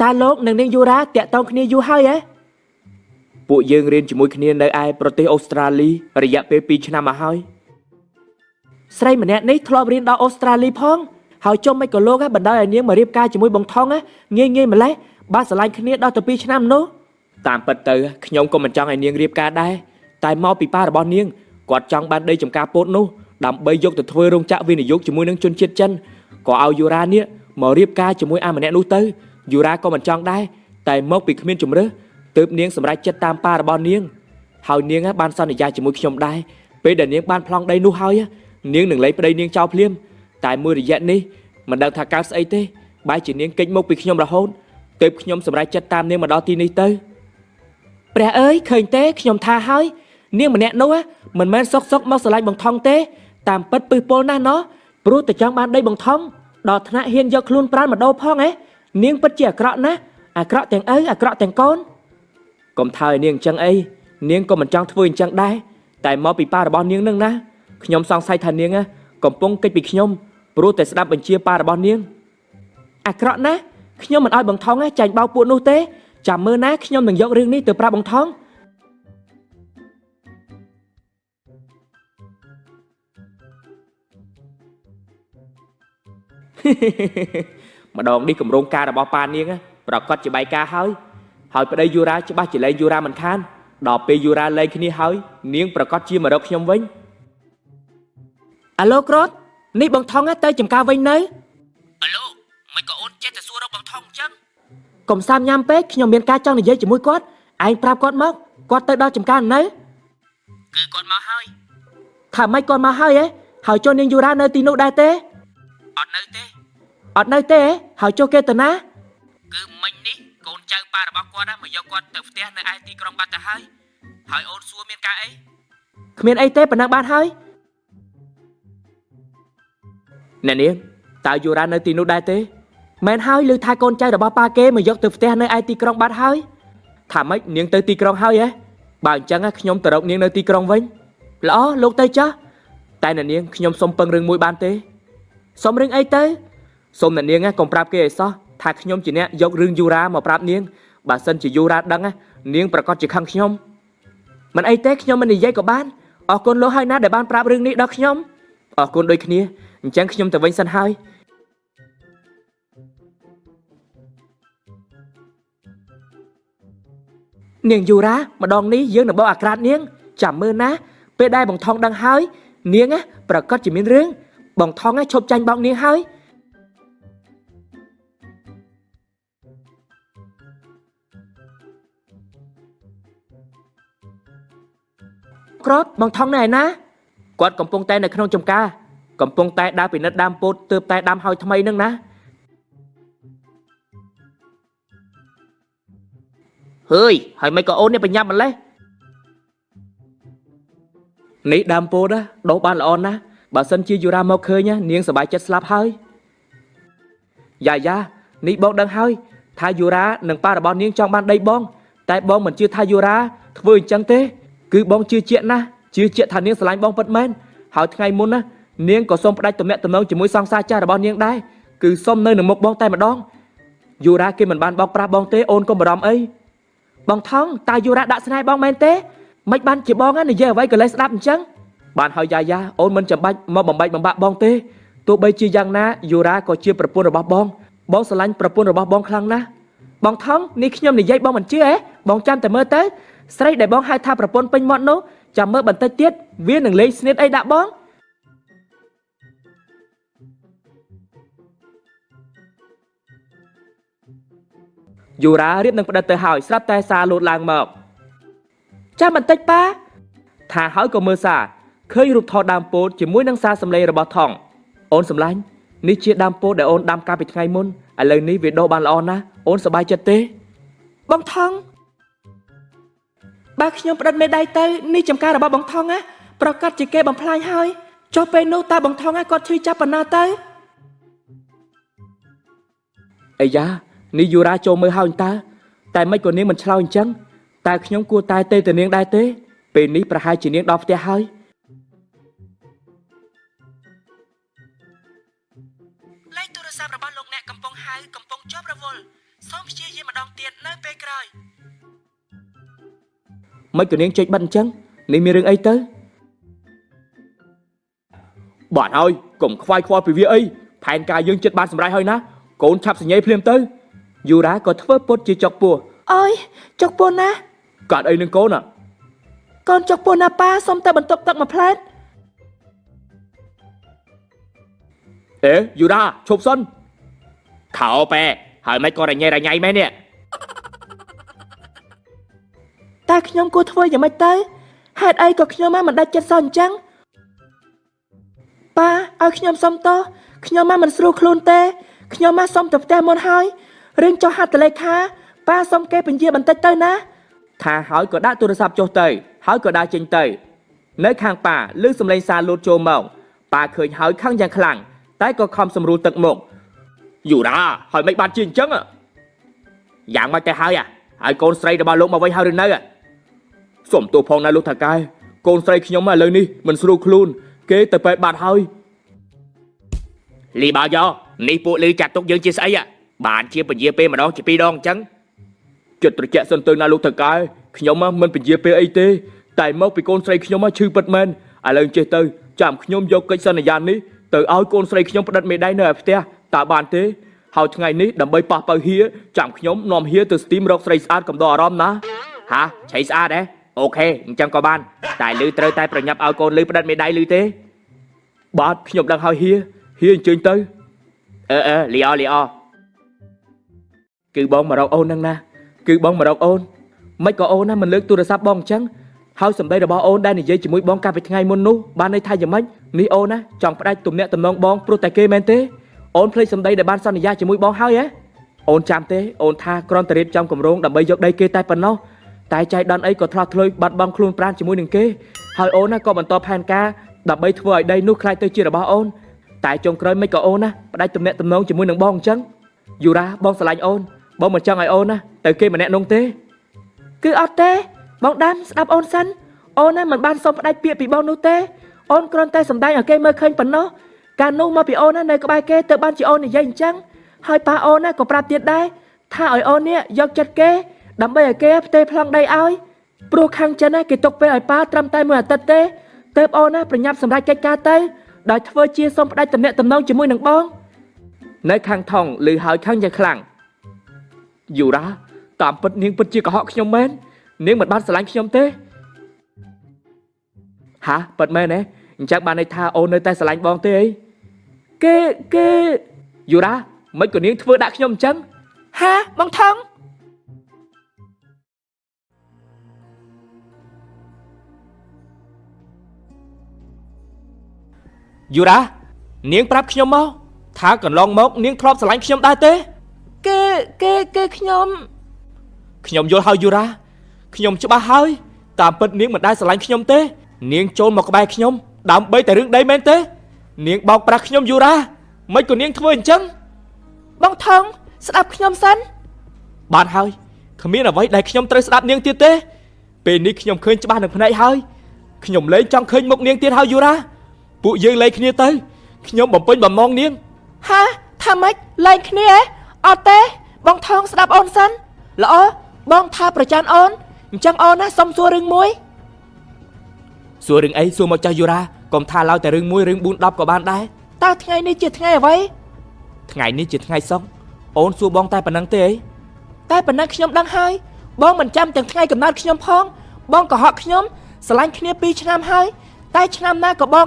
Speaker 1: តាលោកនិងនាងយូរ៉ាតាក់ទងគ្នាយូរហើយហ៎
Speaker 2: ពួកយើងរៀនជាមួយគ្នានៅឯប្រទេសអូស្ត្រាលីរយៈពេល2ឆ្នាំមកហើយ
Speaker 1: ស្រីម្នាក់នេះធ្លាប់រៀនដល់អូស្ត្រាលីផងហើយចុះមិនក៏លោកបណ្ដោយឲ្យនាងមករៀបការជាមួយបងថងងាយម្លេះបានស្រឡាញ់គ្នាដល់ទៅ2ឆ្នាំនោះ
Speaker 2: តាមពិតទៅខ្ញុំក៏មិនចង់ឲ្យនាងរៀបការដែរតែមកពីប៉ារបស់នាងគាត់ចង់បានដីចំការពោតនោះដើម្បីយកទៅធ្វើរោងចក្រវិនិយោគជាមួយនឹងជនជាតិចិនក៏ឲ្យយូរ៉ានេះមករៀបការជាមួយអាម្នាក់នោះទៅយូរ៉ាក៏មិនចង់ដែរតែមកពីគ្មានជំរឿសទើបនាងសម្រេចចិត្តតាមប៉ារបស់នាងហើយនាងបានសន្យាជាមួយខ្ញុំដែរពេលដែលនាងបានប្លង់ដីនោះហើយនាងនឹងលែងប្តីនាងចោលភ្លាមតែមួយរយៈនេះមិនដឹងថាកើតស្អីទេបែរជានាងគេចមកពីខ្ញុំរហូតទើបខ្ញុំសម្រេចចិត្តតាមនាងមកដល់ទីនេះទៅព្រះអើយឃើញទេខ្ញុំថាហើយនាងម្នាក់នោះមិនមែនសុកមកស្រឡាញ់បងថងទេតាមពិតពឹសពលណាស់ណោះព្រោះតែចង់បានដីបងថងដល់ថ្នាក់ហ៊ានយកខ្លួនប្រាណម្ដងផងនាងពិតជាអាក្រក់ណាស់អាក្រក់ទាំងឪអាក្រក់ទាំងកូនកុំថើឲ្យនាងអញ្ចឹងអីនាងក៏មិនចង់ធ្វើអញ្ចឹងដែរតែមកពីប៉ារបស់នាងនឹងណាខ្ញុំសង្ស័យថានាងកំពុងគេចពីខ្ញុំព្រោះតែស្ដាប់បញ្ជាប៉ារបស់នាងអាក្រក់ណាស់ខ្ញុំមិនឲ្យបងថងចាញ់បោកពួកនោះទេចាំមើលណាខ្ញុំនឹងយករឿងនេះទៅប្រាប់បងថងម្ដងនេះគម្រោងការរបស់ប៉ានាងប្រកាសជាបាយការហើយប្តីយូរ៉ាច្បាស់ជាលែងយូរ៉ាមិនខានដល់ពេលយូរ៉ាលែងគ្នាហើយនាងប្រកាសជាមករកខ្ញុំវិញ
Speaker 1: អាឡូក្រតនេះបងថងទៅចំការវិញនៅ
Speaker 2: អាឡូមិនក៏អូនចេះតែសួររកបងថងអញ្ចឹង
Speaker 1: កុំសាមញ៉ាំពេកខ្ញុំមានការចង់និយាយជាមួយគាត់ឯងប្រាប់គាត់មកគាត់ទៅដល់ចំការនៅ
Speaker 2: គឺគាត់មកហើយ
Speaker 1: ថាម៉េចគាត់មកហើយហើយចុះនាងយូរ៉ានៅទីនោះដែរទេ
Speaker 2: អត់នៅទេ
Speaker 1: ហើយចុះគេទៅណា
Speaker 2: គឺមិញនេះកូនចៅប៉ារបស់គាត់មកយកគាត់ទៅផ្ទះនៅឯទីក្រុងបាត់ទៅហើយអូនសួរមានការអី
Speaker 1: គ្មានអីទេប៉ុណ្ណឹងបានហើយ
Speaker 2: អ្នកនាងតើយូរ៉ានៅទីនោះដែរទេ
Speaker 1: មែនហើយឮថាកូនចៅរបស់ប៉ាគេមកយកទៅផ្ទះនៅឯទីក្រុងបាត់ហើយ
Speaker 2: ថាម៉េចនាងទៅទីក្រុងហើយបើអញ្ចឹងខ្ញុំទៅរកនាងនៅទីក្រុងវិញ
Speaker 1: ល្អលោកទៅចុះ
Speaker 2: តែអ្នកនាងខ្ញុំសុំពឹងរឿងមួយបានទេ
Speaker 1: សុំរឿងអីទៅ
Speaker 2: សុំអ្នកនាងកុំប្រាប់គេឲ្យសោះថាខ្ញុំជាអ្នកយករឿងយូរ៉ាមកប្រាប់នាងបើសិនជាយូរ៉ាដឹងនាងប្រកាសជាខឹងខ្ញុំ
Speaker 1: មិនអីទេខ្ញុំមិននិយាយក៏បានអរគុណលោកហើយណាដែលបានប្រាប់រឿងនេះដល់ខ្ញុំ
Speaker 2: អរគុណដូចគ្នាអញ្ចឹងខ្ញុំទៅវិញសិនហើយ
Speaker 1: នាងយូរ៉ាម្ដងនេះយើងនឹងបោកអាក្រាតនាងចាំមើលណាពេលដែលបងថងដឹងហើយនាងប្រកាសជាមានរឿងបងថងឈប់ចាញ់បោកនាងហើយក្រតបងថងនៅឯណា
Speaker 2: គាត់កំពុងតែនៅក្នុងចំការកំពុងតែដើរពិនិត្យដើមពោតទើបតែដាំហើយថ្មីនឹងណា
Speaker 3: ហើយមិនក៏អូននេះបញ្ញាប់ម្លេះ
Speaker 2: នេះដើមពោតដុះបានល្អណាស់បើសិនជាយូរ៉ាមកឃើញនាងសប្បាយចិត្តស្លាប់ហើយយ៉ានេះបងដឹងហើយថាយូរ៉ានិងប៉ារបស់នាងចង់បានដីបងតែបងមិនជឿថាយូរ៉ាធ្វើអញ្ចឹងទេគឺបងជឿជាក់ណាស់ជឿជាក់ថានាងស្រឡាញ់បងពិតមែនហើយថ្ងៃមុនណានាងក៏សូមផ្ដាច់ទំនាក់ទំនងជាមួយសង្សារចាស់របស់នាងដែរគឺសុំនៅនឹងមុខបងតែម្ដងយូរ៉ាគេមិនបានបោកប្រាស់បងទេអូនកុំបារម្ភអី
Speaker 1: បងថងតើយូរ៉ាដាក់ស្នេហ៍បងមែនទេមិនបានជាបងនិយាយអ្វីក៏លេះស្ដាប់អញ្ចឹង
Speaker 2: បានហើយយ៉ាអូនមិនចាំបាច់មកបំបែកបំបាក់បងទេទោះបីជាយ៉ាងណាយូរ៉ាក៏ជាប្រពន្ធរបស់បងស្រឡាញ់ប្រពន្ធរបស់បងខ្លាំងណាស់
Speaker 1: បងថងនេះខ្ញុំនិយាយបងមិនជឿហ៎បងចាំតែមើលទៅស្រីដែលបងហៅថាប្រពន្ធពេញមាត់នោះចាំមើលបន្តិចទៀតវានឹងលេងស្នៀតអីដាក់បងយូរ៉ារៀបនឹងផ្ដិតទៅហើយស្រាប់តែសារលោតឡើងមកចាំបន្តិចប៉ាថាហើយក៏មើលសារឃើញរូបថតដើមពោតជាមួយនឹងសារសម្លេងរបស់ថងអូនសម្លាញ់នេះជាដើមពោតដែលអូនដាំកាលពីថ្ងៃមុនឥឡូវនេះវាដុះបានល្អណាស់អូនសប្បាយចិត្តទេបងថងបើខ្ញុំផ្ដិតមេដៃទៅនេះចំការរបស់បងថងណាប្រកាសជាគេបំផ្លាញហើយចុះពេលនោះតើបងថងគាត់ឈឺចាប់ប៉ុណ្ណាទៅអាយ៉ានេះយូរ៉ាចូលមើលហើយតើតែមិនក៏នាងមិនឆ្លើយអញ្ចឹងតើខ្ញុំគួរតែទៅនាងដែរទេពេលនេះប្រហែលជានាងដល់ផ្ទះហើយលេខទូរស័ព្ទរបស់លោកអ្នកកំពុងហៅកំពុងជាប់រវល់សូមព្យាយាមម្ដងទៀតនៅពេលក្រោយមិនក៏នាងចុចបិទអញ្ចឹងនេះមានរឿងអីទៅបាទហើយកុំខ្វាយខ្វល់ពីវាអីផែនការយើងចិត្តបានសម្រេចហើយណាកូនឆាប់សញ្ញេភ្លាមទៅយូរ៉ាក៏ធ្វើពុតជាចុកពោះអើយចុកពោះណាកាត់អីនឹងកូនណាកូនចុកពោះណាប៉ាសុំតែបន្ទប់ទឹកមួយផ្លែតអេយូរ៉ាឈប់សិនខោប៉ែហើយមិនក៏រញ៉ៃមែននេះតែខ្ញុំគួរធ្វើយ៉ាងម៉េចទៅហេតុអីក៏ខ្ញុំមិនដាច់ចិត្តសោះអញ្ចឹងប៉ាឲ្យខ្ញុំសុំតោះខ្ញុំមិនស្រួលខ្លួនទេខ្ញុំសុំទៅផ្ទះមុនហើយរឿងចុះហត្ថលេខាប៉ាសុំគេពន្យាបន្តិចទៅណាថាហើយក៏ដាក់ទូរស័ព្ទចុះទៅហើយក៏ដើរចេញទៅនៅខាងប៉ាឮសំឡេងសារលូតចូលមកប៉ាឃើញហើយខឹងយ៉ាងខ្លាំងតែក៏ខំសម្រួលទឹកមកយូរ៉ាហើយមិនបានជាអញ្ចឹងយ៉ាងម៉េចទៅហើយកូនស្រីរបស់លោកមកវិញហើយឬនៅសុំទោសផងណាលោកថាកែកូនស្រីខ្ញុំឥឡូវនេះមិនស្រួលខ្លួនគេទៅពេទ្យបាត់ហើយលីបាយ៉នេះពួកលឺចាត់ទុកយើងជាស្អីបានជាពញាពេលម្ដងជាពីរដងអញ្ចឹងចិត្តត្រជាក់សិនទៅណាលោកថាកែខ្ញុំមិនពញាពេលអីទេតែមកពីកូនស្រីខ្ញុំឈឺពិតមែនឥឡូវចេះទៅចាំខ្ញុំយកកិច្ចសន្យានេះទៅឲ្យកូនស្រីខ្ញុំផ្ដិតមេដៃនៅឯផ្ទះតើបានទេហើយថ្ងៃនេះដើម្បីប៉ះប៉ូវហៀចាំខ្ញុំនាំហៀទៅស្ទីមរកស្រីស្អាតកំដរអារម្មណ៍ណាហាឆៃស្អាតហ៎អូខេអញ្ចឹងក៏បានតែលឺត្រូវតែប្រញាប់ឲ្យកូនលឺផ្ដិតមេដៃលឺទេបាទខ្ញុំដឹងហើយហៀអញ្ជើញទៅលីអគឺបងមករកអូនហ្នឹងណាគឺបងមករកអូនមិនក៏អូនណាមិនលើកទូរស័ព្ទបងអញ្ចឹងហើយសម្ដីរបស់អូនដែលនិយាយជាមួយបងកាលពីថ្ងៃមុននោះបានន័យថាយ៉ាងម៉េចនេះអូនណាចង់ផ្ដាច់ទំនាក់ទំនងបងព្រោះតែគេមែនទេអូនភ្លេចសម្ដីដែលបានសន្យាជាមួយបងហើយអូនចាំទេអូនថាគ្រាន់តែរៀបចំគម្រោងដើម្បីយកដីគេតែប៉ុណ្ណោះតែចៃដន្យអីក៏ឆ្លោះឆ្លើយបាត់បង់ខ្លួនប្រាណជាមួយនឹងគេហើយអូនណាក៏បន្តផែនការដើម្បីធ្វើឲ្យដីនោះក្លាយទៅជារបស់អូនតែចុងក្រោយមិនក៏អូនណាផ្ដាច់ទំនាក់ទំនងជាមួយនឹងបងអញ្ចឹងយូរ៉ាបងស្រឡាញ់អូនបងមិនចង់ឲ្យអូនណាទៅគេម្នាក់នោះទេគឺអត់ទេបងដាំស្ដាប់អូនសិនអូនណាមិនបានសុំផ្ដាច់ពាក្យពីបងនោះទេអូនគ្រាន់តែសម្ដែងឲ្យគេមើលឃើញប៉ុណ្ណោះកាលនោះមកពីអូនណានៅក្បែរគេទៅបានជាអូននិយាយអញ្ចឹងហើយប៉ាអូនណាក៏ប្រាប់ទៀតដែរថាឲ្យអូននេះយកចិត្តគេដើម្បីឲ្យគេផ្ទេរប្លង់ដីឲ្យព្រោះខាងចិនណាគេទុកពេលឲ្យប៉ាត្រឹមតែមួយអាទិត្យទេទើបអូនណាប្រញាប់សម្រេចកិច្ចការទៅដោយធ្វើជាសុំផ្ដាច់ទំនាក់ទំនងជាមួយនឹងបងនៅខាងថងឮហើយខាងយ៉ាងខ្លាំងយូរ៉ាតាមពិតនាងពិតជាកុហកខ្ញុំមែននាងមិនបានស្រឡាញ់ខ្ញុំទេហាពិតមែនទេអញ្ចឹងបានន័យថាអូននៅតែស្រឡាញ់បងទេអីគេយូរ៉ាមិនក៏នាងធ្វើដាក់ខ្ញុំអញ្ចឹងហាបងថងយូរ៉ានាងប្រាប់ខ្ញុំមកថាកន្លងមកនាងធ្លាប់ស្រឡាញ់ខ្ញុំដែរទេគេខ្ញុំយល់ហើយយូរ៉ាខ្ញុំច្បាស់ហើយតាមពិតនាងមិនដែលស្រឡាញ់ខ្ញុំទេនាងចូលមកក្បែរខ្ញុំដើម្បីតែរឿងដីមែនទេនាងបោកប្រាស់ខ្ញុំយូរ៉ាមិនក៏នាងធ្វើអញ្ចឹងបងថងស្ដាប់ខ្ញុំសិនបានហើយគ្មានអ្វីដែលខ្ញុំត្រូវស្ដាប់នាងទៀតទេពេលនេះខ្ញុំឃើញច្បាស់នឹងភ្នែកហើយខ្ញុំលែងចង់ឃើញមុខនាងទៀតហើយយូរ៉ាពួកយើងលែងគ្នាទៅខ្ញុំបំពេញបំណងនាងហាថាម៉េចលែងគ្នាអត់ទេបងថងស្ដាប់អូនសិនល្អបងថាប្រច័ណ្ឌអូនអញ្ចឹងអូនណាសុំសួររឿងមួយសួររឿងអីសួរមកចាស់យូរ៉ាកុំថាឡើយតែរឿងមួយរឿង4 10ក៏បានដែរតើថ្ងៃនេះជាថ្ងៃអ្វីថ្ងៃនេះជាថ្ងៃសុក្រអូនសួរបងតែប៉ុណ្ណឹងទេអី តែប៉ុណ្ណឹងខ្ញុំដឹងហើយបងមិនចាំទាំងថ្ងៃកំណើតខ្ញុំផងបងកុហកខ្ញុំស្រឡាញ់គ្នា2ឆ្នាំហើយតែឆ្នាំណាក៏បង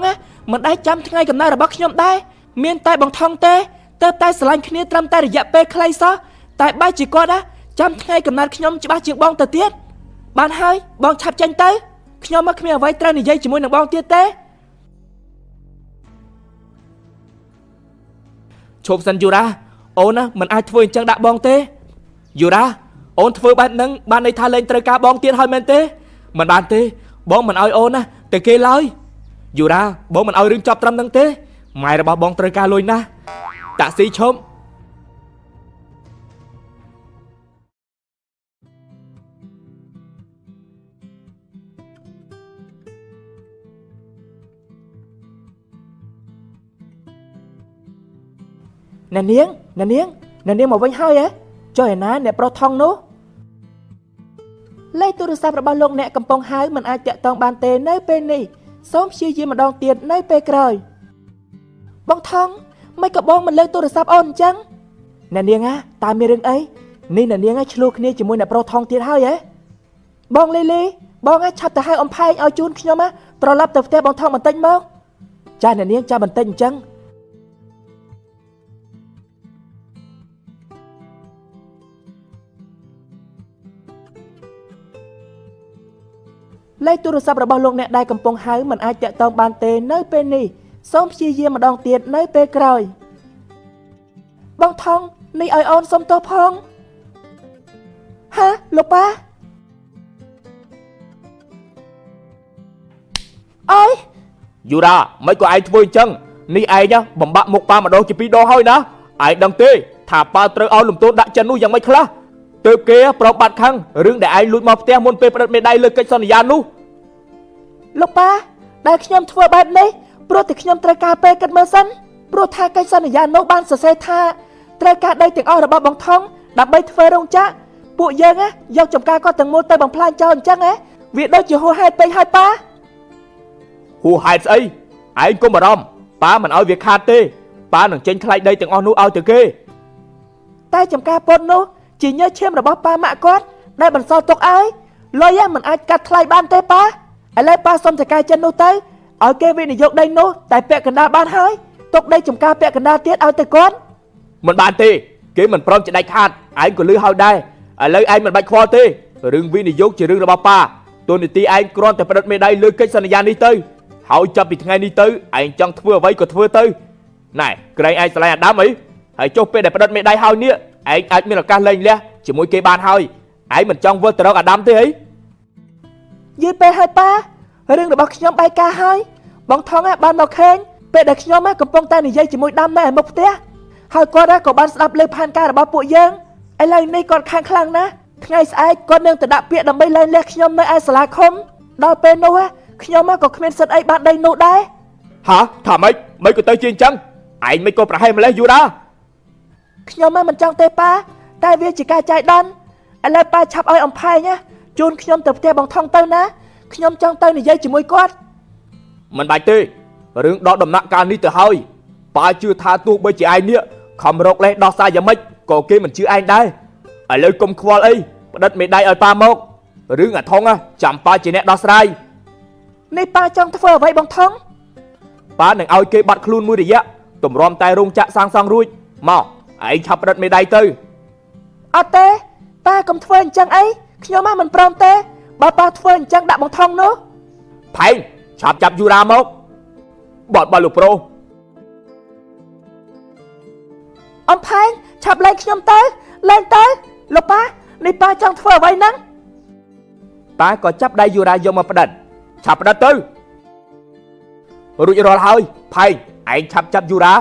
Speaker 1: មិនដែលចាំថ្ងៃកំណើតរបស់ខ្ញុំដែរមានតែបងថងទេទើបតែស្រឡាញ់គ្នាត្រឹមតែរយៈពេលខ្លីសោះតែបែរជាគាត់ចាំថ្ងៃកំណើតខ្ញុំច្បាស់ជាងបងទៅទៀតបានហើយបងឆាប់ចេញទៅខ្ញុំមកគ្មានអ្វីត្រូវនិយាយជាមួយនឹងបងទៀតទេឈប់សិនយូរ៉ាអូនមិនអាចធ្វើអញ្ចឹងដាក់បងទេយូរ៉ាអូនធ្វើបែបហ្នឹងបានន័យថាលែងត្រូវការបងទៀតហើយមែនទេមិនបានទេបងមិនឲ្យអូនទៅគេឡើយយូរ៉ាបងមិនឲ្យរឿងចប់ត្រឹមហ្នឹងទេម៉ែរបស់បងត្រូវការលុយណាស់តាក់ស៊ីឈប់អ្នកនាងមកវិញហើយចុះឯណាអ្នកប្រុសថងនោះលេខទូរស័ព្ទរបស់លោកអ្នកកំពុងហៅមិនអាចតាក់ទងបានទេនៅពេលនេះសូមព្យាយាមម្ដងទៀតនៅពេលក្រោយបងថងមិនក៏បងមិនលើកទូរស័ព្ទអូនអញ្ចឹងអ្នកនាងតើមានរឿងអីនេះអ្នកនាងឆ្លោះគ្នាជាមួយអ្នកប្រុសថងទៀតហើយបងលីលីបងឆាប់ទៅហៅអំផែងឲ្យជូនខ្ញុំត្រឡប់ទៅផ្ទះបងថងបន្តិចមកចាអ្នកនាងចាំបន្តិចអញ្ចឹងលេខទូរស័ព្ទរបស់លោកអ្នកដែលកំពុងហៅមិនអាចតាក់ទងបានទេនៅពេលនេះសូមព្យាយាមម្ដងទៀតនៅពេលក្រោយបងថងនេះឲ្យអូនសុំទោសផងហាលោកប៉ាអើយ
Speaker 2: យូរ៉ាមិនក៏ឯងធ្វើអញ្ចឹងនេះឯងបំបាក់មុខប៉ាម្ដងជា2ដងហើយណាឯងដឹងទេថាប៉ាត្រូវឲ្យលំទោនដាក់ចិននោះយ៉ាងម៉េចខ្លះទើបគេប្របាត់ខាងរឿងដែលឯងលួចមកផ្ទះមុនពេលផ្ដិតមេដៃលើកិច្ចសន្យានោះ
Speaker 1: លោកប៉ាដែលខ្ញុំធ្វើបែបនេះព្រោះតែខ្ញុំត្រូវការពេលគិតមើលសិនព្រោះថាកិច្ចសន្យានោះបានសរសេរថាត្រូវការដីទាំងអស់របស់បងថងដើម្បីធ្វើរោងចក្រពួកយើងយកចំការគាត់ទាំងមូលទៅបំផ្លាញចោលអញ្ចឹងវាដូចជាហួសហេតុពេកហើយប៉ា
Speaker 2: ហួសហេតុស្អីឯងកុំបារម្ភប៉ាមិនឲ្យវាខាតទេប៉ានឹងចេញថ្លៃដីទាំងអស់នោះឲ្យទៅគេ
Speaker 1: តែចំការពុតនោះជាញើសឈាមរបស់ប៉ាម៉ាក់គាត់ដែលបន្សល់ទុកឲ្យលុយមិនអាចកាត់ថ្លៃបានទេប៉ាឥឡូវប៉ាសុំតកាយចិននោះទៅឲ្យគេវិនិយោគដីនោះតែពាក់កណ្ដាលបានហើយទុកដីចំការពាក់កណ្ដាលទៀតឲ្យទៅគាត់
Speaker 2: មិនបានទេគេមិនព្រមចែកខាតឯងក៏លឺហើយដែរឥឡូវឯងមិនបាច់ខ្វល់ទេរឿងវិនិយោគជារឿងរបស់ប៉ាទូនីតិឯងគ្រាន់តែផ្ដិតមេដៃលើកិច្ចសន្យានេះទៅហើយចាប់ពីថ្ងៃនេះទៅឯងចង់ធ្វើអ្វីក៏ធ្វើទៅណែក្រែងឯងឆ្លៃអាដាមអីហើយចុះពេលដែលផ្ដិតមេដៃហើយនេះឯងអាចមានឱកាសលែងលះជាមួយគេបានហើយឯងមិនចង់វិលទៅរកអាដាមទេអី
Speaker 1: យឺតពេលហើយប៉ារឿងរបស់ខ្ញុំបែកការហើយបងថងបានមកឃើញពេលដែលខ្ញុំកំពុងតែនិយាយជាមួយដាំនៅឯមុខផ្ទះហើយគាត់ក៏បានស្ដាប់លើផែនការរបស់ពួកយើងឥឡូវនេះគាត់ខាងខ្លាំងណាស់ថ្ងៃស្អែកគាត់នឹងទៅដាក់ពាក្យដើម្បីលែងលះខ្ញុំនៅឯសាលាឃុំដល់ពេលនោះខ្ញុំក៏គ្មានសិទ្ធិអីបានដីនោះដែរ
Speaker 2: ហាថាម៉េចមិនក៏ទៅជាអញ្ចឹងឯងមិនក៏ប្រហែលម្លេះយូរដែរ
Speaker 1: ខ្ញុំមិនចង់ទេប៉ាតែវាជាការចាយដន់ឥឡូវប៉ាឆាប់ឲ្យអំផែងជូនខ្ញុំទៅផ្ទះបងថងទៅណាខ្ញុំចង់ទៅនិយាយជាមួយគាត់
Speaker 2: មិនបាច់ទេរឿងដកដំណាក់កាលនេះទៅហើយប៉ាជឿថាទោះបីជាឯងនេះខំរកលេសដោះសារយ៉ាងម៉េចក៏គេមិនជឿឯងដែរឥឡូវកុំខ្វល់អីផ្ដិតមេដៃឲ្យប៉ាមករឿងអាថងចាំប៉ាជាអ្នកដោះស្រាយ
Speaker 1: នេះប៉ាចង់ធ្វើអ្វីបងថង
Speaker 2: ប៉ានឹងឲ្យគេបាត់ខ្លួនមួយរយៈទម្រាំតែរោងចក្រសាងសង់រួចមកឯងឆាប់ផ្ដិតមេដៃទៅ
Speaker 1: អត់ទេប៉ាកុំធ្វើអញ្ចឹងអីខ្ញុំមិនព្រមទេបើប៉ាធ្វើអញ្ចឹងដាក់បងថងនោះ
Speaker 2: ផែងឆាប់ចាប់យូរ៉ាមកបត់លោកប្រុស
Speaker 1: អំផែងឆាប់លែងខ្ញុំទៅលែងទៅលោកប៉ានេះប៉ាចង់ធ្វើអ្វីហ្នឹង
Speaker 2: ប៉ាក៏ចាប់ដៃយូរ៉ាយកមកផ្ដិតឆាប់ផ្ដិតទៅរួចរាល់ហើយផែងឯងឆាប់ចាប់យូរ៉ា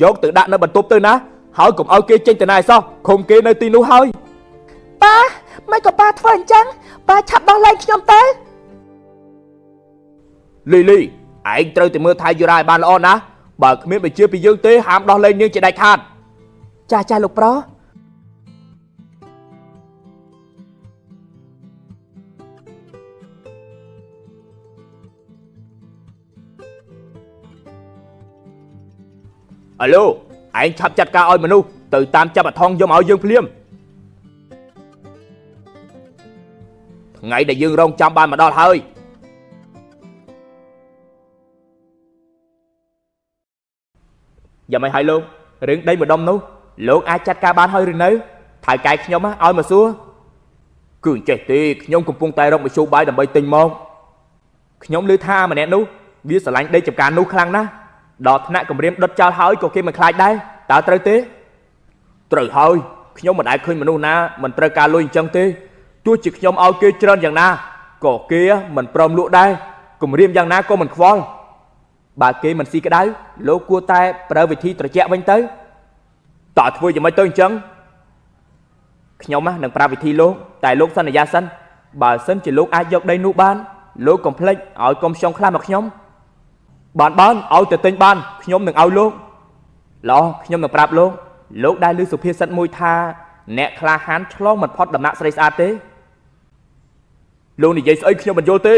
Speaker 2: យកទៅដាក់នៅបន្ទប់ទៅណាហើយកុំឲ្យគេចេញទៅណាឯសោះឃុំគេនៅទីនោះហើយ
Speaker 1: ប៉ាមិនក៏ប៉ាធ្វើអញ្ចឹងប៉ាឆាប់ដោះលែងខ្ញុំទៅ
Speaker 2: លីលីឯងត្រូវតែមើលថែយូរ៉ាឲ្យបានល្អណាបើគ្មានបញ្ជាពីយើងទេហាមដោះលែងនាងជាដាច់ខាត
Speaker 1: ចាលោកប្រុស
Speaker 2: អាឡូឯងឆាប់ចាត់ការឲ្យមនុស្សទៅតាមចាប់អាថងយកមកឲ្យយើងភ្លាម ថ្ងៃដែលយើងរងចាំបានមកដល់ហើយយ៉ាងម៉េចហើយលោករឿងដីម្ដុំនោះលោកអាចចាត់ការបានហើយឬនៅថៅកែខ្ញុំឲ្យមកសួរគឺអញ្ចេះទេខ្ញុំកំពុងតែរកមធ្យោបាយដើម្បីទិញមកខ្ញុំឮថាម្នាក់នោះវាស្រឡាញ់ដីចម្ការនោះខ្លាំងណាស់ដល់ថ្នាក់គម្រាមដុតចោលហើយក៏គេមិនខ្លាចដែរតើត្រូវទេត្រូវហើយខ្ញុំមិនដែលឃើញមនុស្សណាមិនត្រូវការលុយអញ្ចឹងទេទោះជាខ្ញុំឲ្យគេច្រើនយ៉ាងណាក៏គេមិនព្រមលក់ដែរគម្រាមយ៉ាងណាក៏មិនខ្វល់បើគេមិនស៊ីក្តៅលោកគួរតែប្រើវិធីត្រជាក់វិញទៅតើធ្វើយ៉ាងម៉េចទៅអញ្ចឹងខ្ញុំនឹងប្រាប់វិធីលោកតែលោកសន្យាសិនបើសិនជាលោកអាចយកដីនោះបានលោកកុំភ្លេចឲ្យកុំខ្ចង់ខ្លះមកខ្ញុំបានឲ្យទៅទិញបានខ្ញុំនឹងឲ្យលោកល្អខ្ញុំនឹងប្រាប់លោកដែលឮសុភាសិតមួយថាអ្នកក្លាហានឆ្លងមិនផុតដំណាក់ស្រីស្អាតទេលោកនិយាយស្អីខ្ញុំមិនយល់ទេ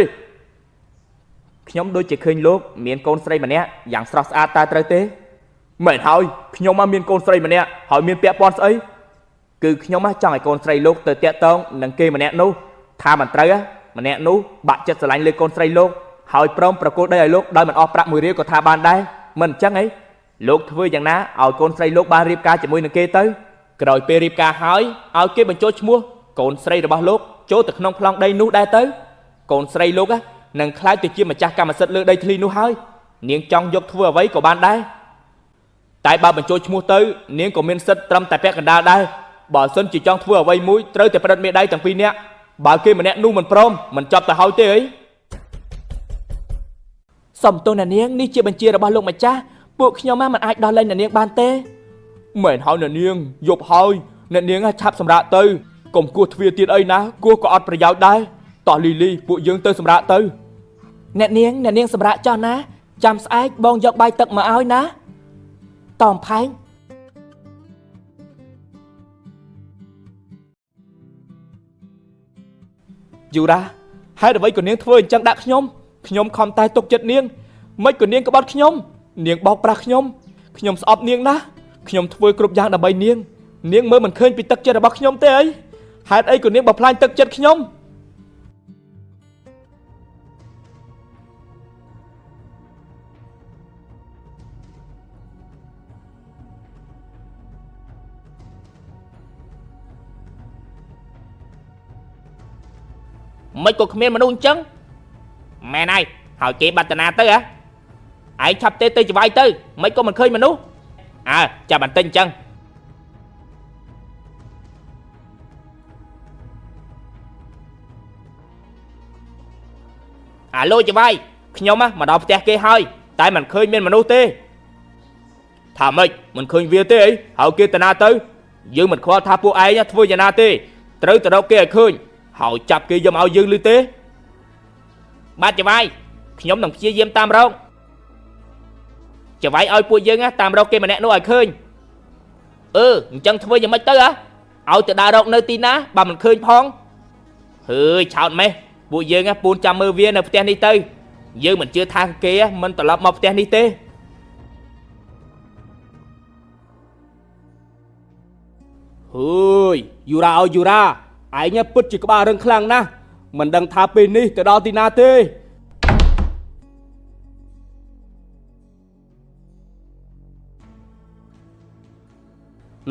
Speaker 2: ខ្ញុំដូចជាឃើញលោកមានកូនស្រីម្នាក់យ៉ាងស្រស់ស្អាតតើត្រូវទេមែនហើយខ្ញុំមកមានកូនស្រីម្នាក់ហើយមានពាក់ព័ន្ធស្អីគឺខ្ញុំចង់ឲ្យកូនស្រីលោកទៅតាក់ទងនឹងគេម្នាក់នោះថាមិនត្រូវម្នាក់នោះបាក់ចិត្តស្រឡាញ់លើកូនស្រីលោកហើយព្រមប្រគល់ដីឲ្យលោកដោយមិនអស់ប្រាក់មួយរៀលក៏ថាបានដែរមិនអញ្ចឹងអីលោកធ្វើយ៉ាងណាឲ្យកូនស្រីលោកបានរៀបការជាមួយនឹងគេទៅក្រោយពេលរៀបការហើយឲ្យគេបញ្ចូលឈ្មោះកូនស្រីរបស់លោកចូលទៅក្នុងប្លង់ដីនោះដែរទៅកូនស្រីលោកនឹងក្លាយទៅជាម្ចាស់កម្មសិទ្ធិលើដីធ្លីនោះហើយនាងចង់យកធ្វើអ្វីក៏បានដែរតែបើបញ្ចូលឈ្មោះទៅនាងក៏មានសិទ្ធិត្រឹមតែពាក់កណ្ដាលដែរបើសិនជាចង់ធ្វើអ្វីមួយត្រូវតែប្រឌិតមេដៃទាំងពីរនាក់បើគេម្នាក់នោះមិនព្រមមិនចប់ទៅហើយទេអីសំទោសអ្នកនាងនេះជាបញ្ជារបស់លោកម្ចាស់ពួកខ្ញុំមិនអាចដោះលែងអ្នកនាងបានទេមែនហើយអ្នកនាងយប់ហើយអ្នកនាងឆាប់សម្រាកទៅកុំគោះទ្វារទៀតអីណាគោះក៏អត់ប្រយោជន៍ដែរតោះលីពួកយើងទៅសម្រាកទៅអ្នកនាងសម្រាកចោះណាចាំស្អែកបងយកបាយទឹកមកឲ្យណាតោះផែងយូរ៉ាហេតុអ្វីក៏នាងធ្វើអញ្ចឹងដាក់ខ្ញុំខំតែទុកចិត្តនាងមិនក៏នាងក្បត់ខ្ញុំនាងបោកប្រាស់ខ្ញុំស្អប់នាងណាខ្ញុំធ្វើគ្រប់យ៉ាងដើម្បីនាងមើលមិនឃើញពីទឹកចិត្តរបស់ខ្ញុំទេអីហេតុអីក៏នាងបំផ្លាញទឹកចិត្តខ្ញុំមិនក៏គ្មានមនុស្សអញ្ចឹងមែនហើយគេបាត់តាណាទៅហ៎ឯងឆាប់ទេទៅច្បាយទៅមិនក៏មិនឃើញមនុស្សចាប់បន្តិចអញ្ចឹងអាឡូច្បាយខ្ញុំមកដល់ផ្ទះគេហើយតែមិនឃើញមានមនុស្សទេថាម៉េចមិនឃើញវាទេអីហើយគេតាណាទៅយើងមិនខ្វល់ថាពួកឯងធ្វើយ៉ាងណាទេត្រូវទៅរកគេឲ្យឃើញហើយចាប់គេយកមកឲ្យយើងឮទេបាទច្បាយខ្ញុំនឹងព្យាយាមតាមរកច្បាយឲ្យពួកយើងតាមរកគេម្នាក់នោះឲ្យឃើញអញ្ចឹងធ្វើយ៉ាងម៉េចទៅឲ្យទៅដើររកនៅទីណាបើមិនឃើញផងហើយឆោតម៉េះពួកយើងពូនចាំមើលវានៅផ្ទះនេះទៅយើងមិនជឿថាគេមិនត្រឡប់មកផ្ទះនេះទេហើយយូរ៉ាឯងពិតជាក្បាលរឹងខ្លាំងណាស់មិនដឹងថាពេលនេះទៅដល់ទីណាទេ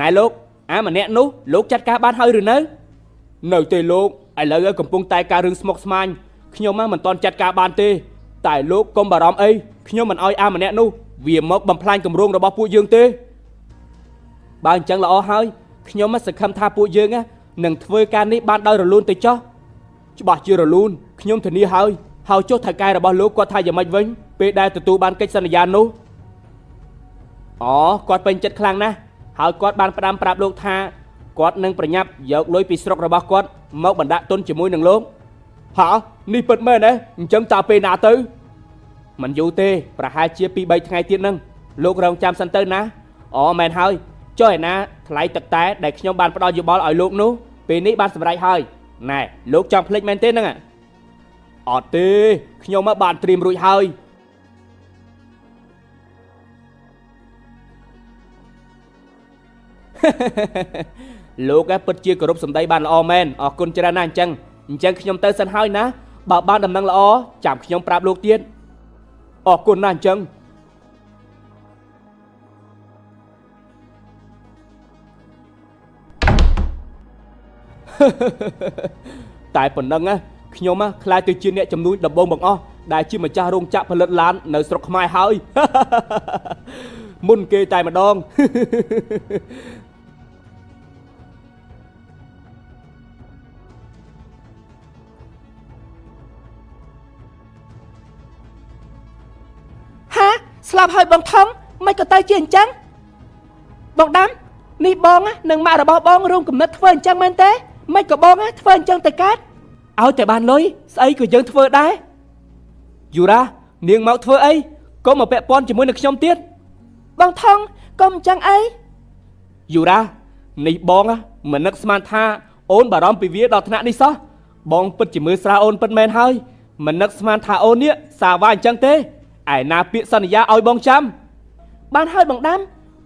Speaker 2: ណែលោកម្នាក់នោះលោកចាត់ការបានហើយឬនៅទេលោកឥឡូវកំពុងតែការរឿងស្មុគស្មាញខ្ញុំមិនទាន់ចាត់ការបានទេតែលោកកុំបារម្ភអីខ្ញុំមិនអោយម្នាក់នោះវាមកបំផ្លាញគម្រោងរបស់ពួកយើងទេបើអញ្ចឹងល្អហើយខ្ញុំសង្ឃឹមថាពួកយើងនឹងធ្វើការនេះបានដោយរលូនទៅចោះច្បាស់ជារលូនខ្ញុំធានាហើយចុះថៅកែរបស់លោកគាត់ថាយ៉ាងម៉េចវិញពេលដែលទទួលបានកិច្ចសន្យានោះគាត់ពេញចិត្តខ្លាំងណាស់ហើយគាត់បានផ្ដាំប្រាប់លោកថាគាត់នឹងប្រញាប់យកលុយពីស្រុករបស់គាត់មកបណ្ដាក់ទុនជាមួយនឹងលោកនេះពិតមែនទេអញ្ចឹងតើពេលណាទៅមិនយូរទេប្រហែលជា 2-3 ថ្ងៃទៀតហ្នឹងលោករងចាំសិនទៅណាមែនហើយចុះឯណាថ្លៃទឹកតែដែលខ្ញុំបានផ្ដល់យោបល់ឲ្យលោកនោះពេលនេះបានសម្រេចហើយណែលោកចង់ភ្លេចមែនទេហ្នឹងអត់ទេខ្ញុំបានត្រៀមរួចហើយលោកពិតជាគោរពសម្ដីបានល្អមែនអរគុណច្រើនណាស់អញ្ចឹង
Speaker 1: អញ្ចឹងខ្ញុំទៅសិនហើយណាបើបានដំណឹងល្អចាំខ្ញុំប្រាប់លោកទៀតអរគុណណាស់អញ្ចឹងតែប៉ុណ្ណឹងណាខ្ញុំខ្លាចទៅជាអ្នកជំនួយដំបងបង្អស់ដែលជាម្ចាស់រោងចក្រផលិតឡាននៅស្រុកខ្មែរហើយ មុនគេតែម្ដង ហាស្លាប់ហើយបងថងមិនក៏ទៅជាអញ្ចឹងបងដាំនេះបងនឹងម៉ាក់របស់បងរួមគំនិតធ្វើអញ្ចឹងមែនទេមិនក៏បងធ្វើអញ្ចឹងទៅកើតឲ្យតែបានលុយស្អីក៏យើងធ្វើដែរយូរ៉ានាងមកធ្វើអីកុំមកពាក់ព័ន្ធជាមួយនឹងខ្ញុំទៀតបងថងកុំអញ្ចឹងអីយូរ៉ានេះបងមិននឹកស្មានថាអូនបារម្ភពីវាដល់ថ្នាក់នេះសោះបងពិតជាមើលស្រាអូនពិតមែនហើយមិននឹកស្មានថាអូននេះសាវ៉ាអញ្ចឹងទេឯណាពាក្យសន្យាឲ្យបងចាំបានហើយបងដាំ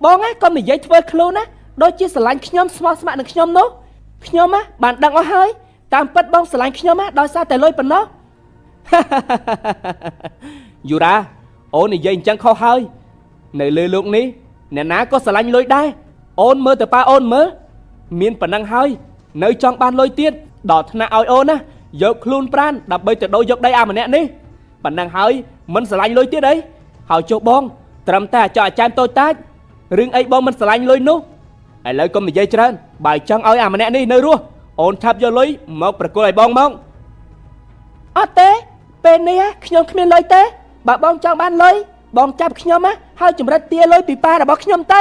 Speaker 1: បងកុំនិយាយធ្វើខ្លួនណាដូចជាស្រឡាញ់ខ្ញុំស្មោះស្ម័គ្រនឹងខ្ញុំនោះខ្ញុំបានដឹងអស់ហើយតាមពិតបងស្រឡាញ់ខ្ញុំដោយសារតែលុយប៉ុណ្ណោះ យូរ៉ាអូននិយាយអញ្ចឹងខុសហើយនៅលើលោកនេះអ្នកណាក៏ស្រឡាញ់លុយដែរអូនមើលទៅប៉ាអូនមើលមានប៉ុណ្ណឹងហើយនៅចង់បានលុយទៀតដល់ថ្នាក់ឲ្យអូនណាយកខ្លួនប្រានដើម្បីទៅដូរយកដីអាម្នាក់នេះប៉ុណ្ណឹងហើយមិនស្រឡាញ់លុយទៀតអីហើយចុះបងត្រឹមតែអាចចាមតូចតាចរឿងអីបងមិនស្រឡាញ់លុយនោះឥឡូវកុំនិយាយច្រើនបើចង់ឲ្យអាម្នាក់នេះនៅរស់អូនឆាប់យកលុយមកប្រគល់ឲ្យបងមកអត់ទេពេលនេះខ្ញុំគ្មានលុយទេបើបងចង់បានលុយបងចាប់ខ្ញុំហើយចម្រិតទាលុយពីប៉ារបស់ខ្ញុំទៅ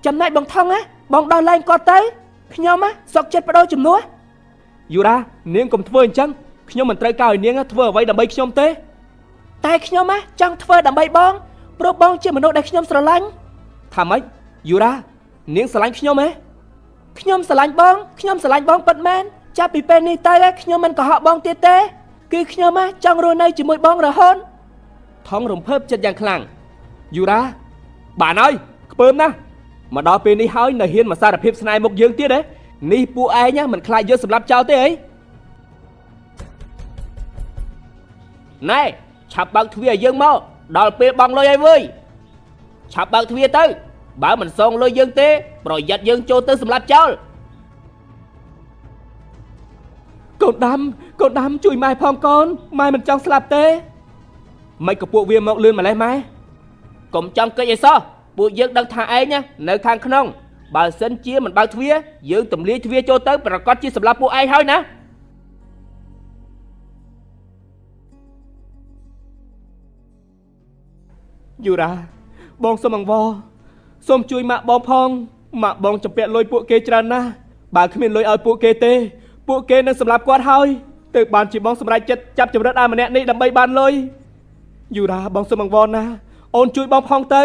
Speaker 1: ចំណែកបងថងបងដោះលែងគាត់ទៅខ្ញុំសុកចិត្តបដូរជំនួសយូរ៉ានាងកុំធ្វើអញ្ចឹងខ្ញុំមិនត្រូវការឲ្យនាងធ្វើអ្វីដើម្បីខ្ញុំទេតែខ្ញុំចង់ធ្វើដើម្បីបងព្រោះបងជាមនុស្សដែលខ្ញុំស្រឡាញ់ថាម៉េចយូរ៉ានាងស្រឡាញ់ខ្ញុំខ្ញុំស្រឡាញ់បងខ្ញុំស្រឡាញ់បងពិតមែនចាប់ពីពេលនេះទៅខ្ញុំមិនកុហកបងទៀតទេគឺខ្ញុំចង់រស់នៅជាមួយបងរហូតថងរំភើបចិត្តយ៉ាងខ្លាំងយូរ៉ាបានហើយខ្ពើមណាស់មកដល់ពេលនេះហើយនៅហ៊ានមកសារភាពស្នេហ៍មុខយើងទៀតនេះពួកឯងមិនខ្លាចយកសម្លាប់ចោលទេអីណែឆាប់បើកទ្វារឲ្យយើងមកដល់ពេលបង់លុយហើយវើយឆាប់បើកទ្វារទៅបើមិនសងលុយយើងទេប្រយ័ត្នយើងចូលទៅសម្លាប់ចោលកូនដាំជួយម៉ែផងកូនម៉ែមិនចង់ស្លាប់ទេមិនក៏ពួកវាមកលឿនម្លេះម៉ែកុំចង់កិច្ចអីសោះពួកយើងដឹងថាឯងនៅខាងក្នុងបើសិនជាមិនបើកទ្វារយើងទម្លាយទ្វារចូលទៅប្រកាសជាសម្លាប់ពួកឯងហើយណាយូរ៉ាបងសុំអង្វរសូមជួយម៉ាក់បងផងម៉ាក់បងចំពាក់លុយពួកគេច្រើនណាស់បើគ្មានលុយឲ្យពួកគេទេពួកគេនឹងសម្លាប់គាត់ហើយទើបបានជាបងសម្រេចចិត្តចាប់ចម្រិតអាម្នាក់នេះដើម្បីបានលុយយូរ៉ាបងសុំអង្វរណាអូនជួយបងផងទៅ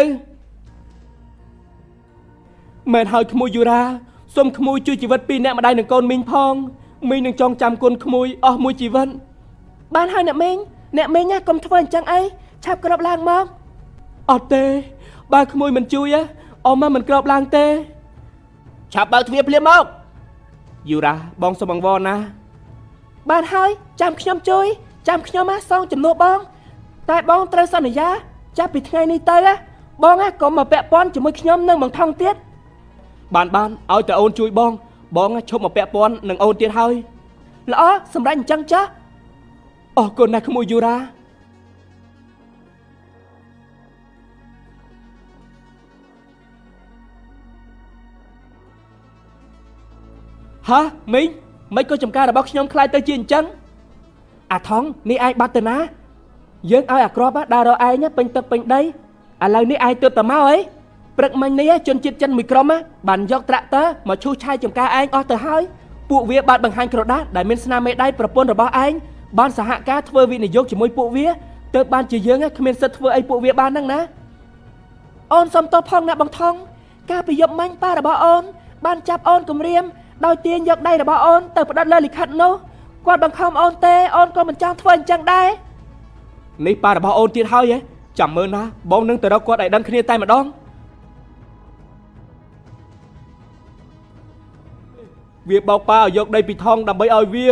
Speaker 1: មែនហើយក្មួយយូរ៉ាសូមក្មួយជួយជីវិតពីអ្នកម្ដាយនឹងកូនមីងផងមីងនឹងចងចាំគុណក្មួយអស់មួយជីវិតបានហើយអ្នកមីងកុំធ្វើអញ្ចឹងអីឆាប់ក្របឡើងមកអត់ទេបើក្មួយមិនជួយអមមិនក្របឡើងទេឆាប់បើកទ្វារភ្លាមមកយូរ៉ាបងសុំអង្វរណាបានហើយចាំខ្ញុំជួយចាំខ្ញុំសងចំនួនបងតែបងត្រូវសន្យាចាប់ពីថ្ងៃនេះទៅបងកុំមកពាក់ព័ន្ធជាមួយខ្ញុំនឹងបងថងទៀតបានឲ្យតែអូនជួយបងឈប់មកពាក់ព័ន្ធនឹងអូនទៀតហើយល្អសម្រាប់អញ្ចឹងចាស់អរគុណណាស់ក្មួយយូរ៉ាហាមីងមិនក៏ចំការរបស់ខ្ញុំខ្លាចទៅជាអញ្ចឹងអាថងនេះឯងបាត់ទៅណាយើងឲ្យអាក្របដើររកឯងពេញទឹកពេញដីឥឡូវនេះឯងទើបតែមកអីព្រឹកមិញនេះជនជាតិចិនមួយក្រុមបានយកត្រាក់ទ័រមកឈូសឆាយចំការឯងអស់ទៅហើយពួកវាបានបង្ហាញក្រដាសដែលមានស្នាមមេដៃប្រពន្ធរបស់ឯងបានសហការធ្វើវិនិយោគជាមួយពួកវាទើបបានជាយើងគ្មានសិទ្ធិធ្វើអីពួកវាបានហ្នឹងណាអូនសុំទោសផងណាបងថងកាលពីយប់មិញប៉ារបស់អូនបានចាប់អូនគំរាមដោយទាញយកដៃរបស់អូនទៅផ្ដិតលើលិខិតនោះគាត់បង្ខំអូនទេអូនក៏មិនចង់ធ្វើអញ្ចឹងដែរនេះប៉ារបស់អូនទៀតហើយចាំមើលណាបងនឹងទៅរកគាត់ឲ្យដឹងគ្នាតែម្ដងវាបោកប៉ាឲ្យយកដីពីថងដើម្បីឲ្យវា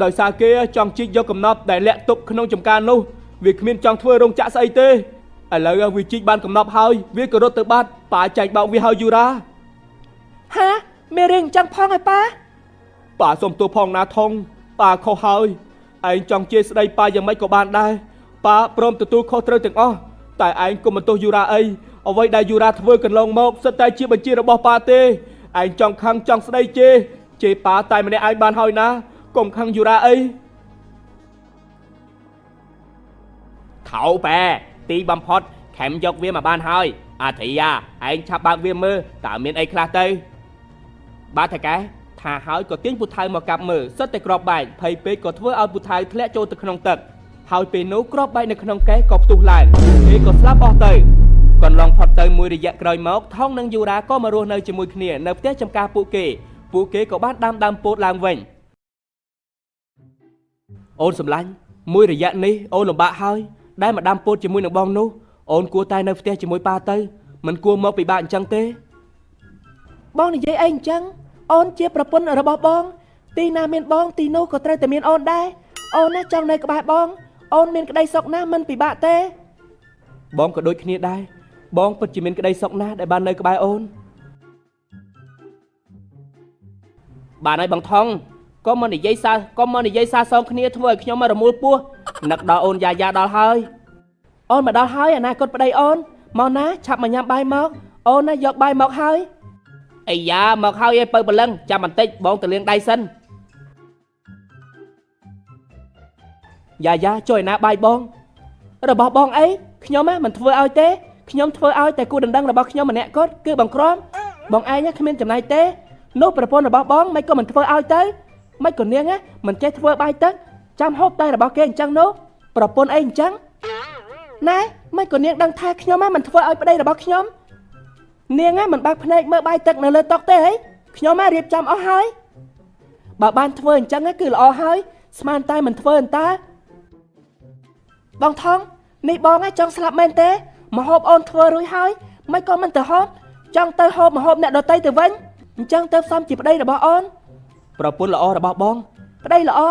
Speaker 2: ដោយសារគេចង់ជីកយកកំណប់ដែលលាក់ទុកក្នុងចំការនោះវាគ្មានចង់ធ្វើរោងចក្រស្អីទេឥឡូវវាជីកបានកំណប់ហើយវាក៏រត់ទៅបាត់ប៉ាចែកបោកវាហើយយូរ៉ា
Speaker 1: ហាមេរៀងចឹងផងហើយប៉ា
Speaker 2: ប៉ាសុំទោសផងណាថងប៉ាខុសហើយឯងចង់ជេរស្ដីប៉ាយ៉ាងម៉េចក៏បានដែរប៉ាព្រមទទួលខុសត្រូវទាំងអស់តែឯងកុំបន្ទោសយូរ៉ាអីអ្វីដែលយូរ៉ាធ្វើកន្លងមកសិតតែជាបញ្ជារបស់ប៉ាទេឯងចង់ខឹងចង់ស្ដីជេរប៉ាតែម្នាក់ឯងបានហើយណាកុំខឹងយូរ៉ាអីថោប៉ែទីបំផុតខែមយកវាមកបានហើយអាធិយាឯងឆាប់បើកវាមើលតើមានអីខ្លះទៅបាទថៅកែថាហើយក៏ទាញពូថៅមកកាប់មើលសិតតែក្របបែកភ័យពេកក៏ធ្វើឲ្យពូថៅធ្លាក់ចូលទៅក្នុងទឹកហើយពេលនោះក្របបែកនៅក្នុងកេះក៏ផ្ទុះឡើងគេក៏ស្លាប់អស់ទៅកន្លងផុតទៅមួយរយៈក្រោយមកថងនិងយូរ៉ាក៏មករស់នៅជាមួយគ្នានៅផ្ទះចំការពួកគេក៏បានដាំដើមពោតឡើងវិញអូនសម្លាញ់មួយរយៈនេះអូនលំបាកហើយដែលមកដាំពោតជាមួយនឹងបងនោះអូនគួរតែនៅផ្ទះជាមួយប៉ាទៅមិនគួរមកពិបាកអញ្ចឹងទេ
Speaker 1: បងនិយាយអីអញ្ចឹងអូនជាប្រពន្ធរបស់បងទីណាមានបងទីនោះក៏ត្រូវតែមានអូនដែរអូនណាចង់នៅក្បែរបងអូនមានក្តីសុខណាស់មិនពិបាកទេ
Speaker 2: បងក៏ដូចគ្នាដែរបងពិតជាមានក្តីសុខណាស់ដែលបាននៅក្បែរអូនបានហើយបងថងក៏មកនិយាយសារសងគ្នាធ្វើឲ្យខ្ញុំមករមូលពោះនឹកដល់អូនយ៉ាដល់ហើយ
Speaker 1: អូនមកដល់ហើយអនាគតប្តីអូនមកណាឆាប់មកញ៉ាំបាយមកអូនណាយកបាយមកហើយ
Speaker 2: អាយ៉ាមកហើយឯពៅបលឹងចាំបន្តិចបងទៅលាងដៃសិនយ៉ាចុះឯណាបាយបង
Speaker 1: របស់បងអីខ្ញុំមិនធ្វើឲ្យទេខ្ញុំធ្វើឲ្យតែគូដណ្ដឹងរបស់ខ្ញុំម្នាក់គត់គឺបងក្រមបងឯងគ្មានចំណាយទេនោះប្រពន្ធរបស់បងមិនក៏មិនធ្វើឲ្យទៅមិនក៏នាងមិនចេះធ្វើបាយទឹកចាំហូបតែរបស់គេអញ្ចឹងនោះប្រពន្ធអីអញ្ចឹងណែមិនក៏នាងដឹងថាខ្ញុំមិនធ្វើឲ្យប្តីរបស់ខ្ញុំនាងមិនបើកភ្នែកមើលបាយទឹកនៅលើតុទេហីខ្ញុំរៀបចំអស់ហើយបើបានធ្វើអញ្ចឹងគឺល្អហើយស្មានតែមិនធ្វើអន្តើបងថងនេះបងចង់ស្លាប់មែនទេមកហូបអូនធ្វើរួចហើយមិនក៏មិនទៅហូបចង់ទៅហូបមកហូបអ្នកដទៃទៅវិញអញ្ចឹងទៅផ្សំជាប្តីរបស់អូន
Speaker 2: ប្រពន្ធល្អរបស់បង
Speaker 1: ប្តីល្អ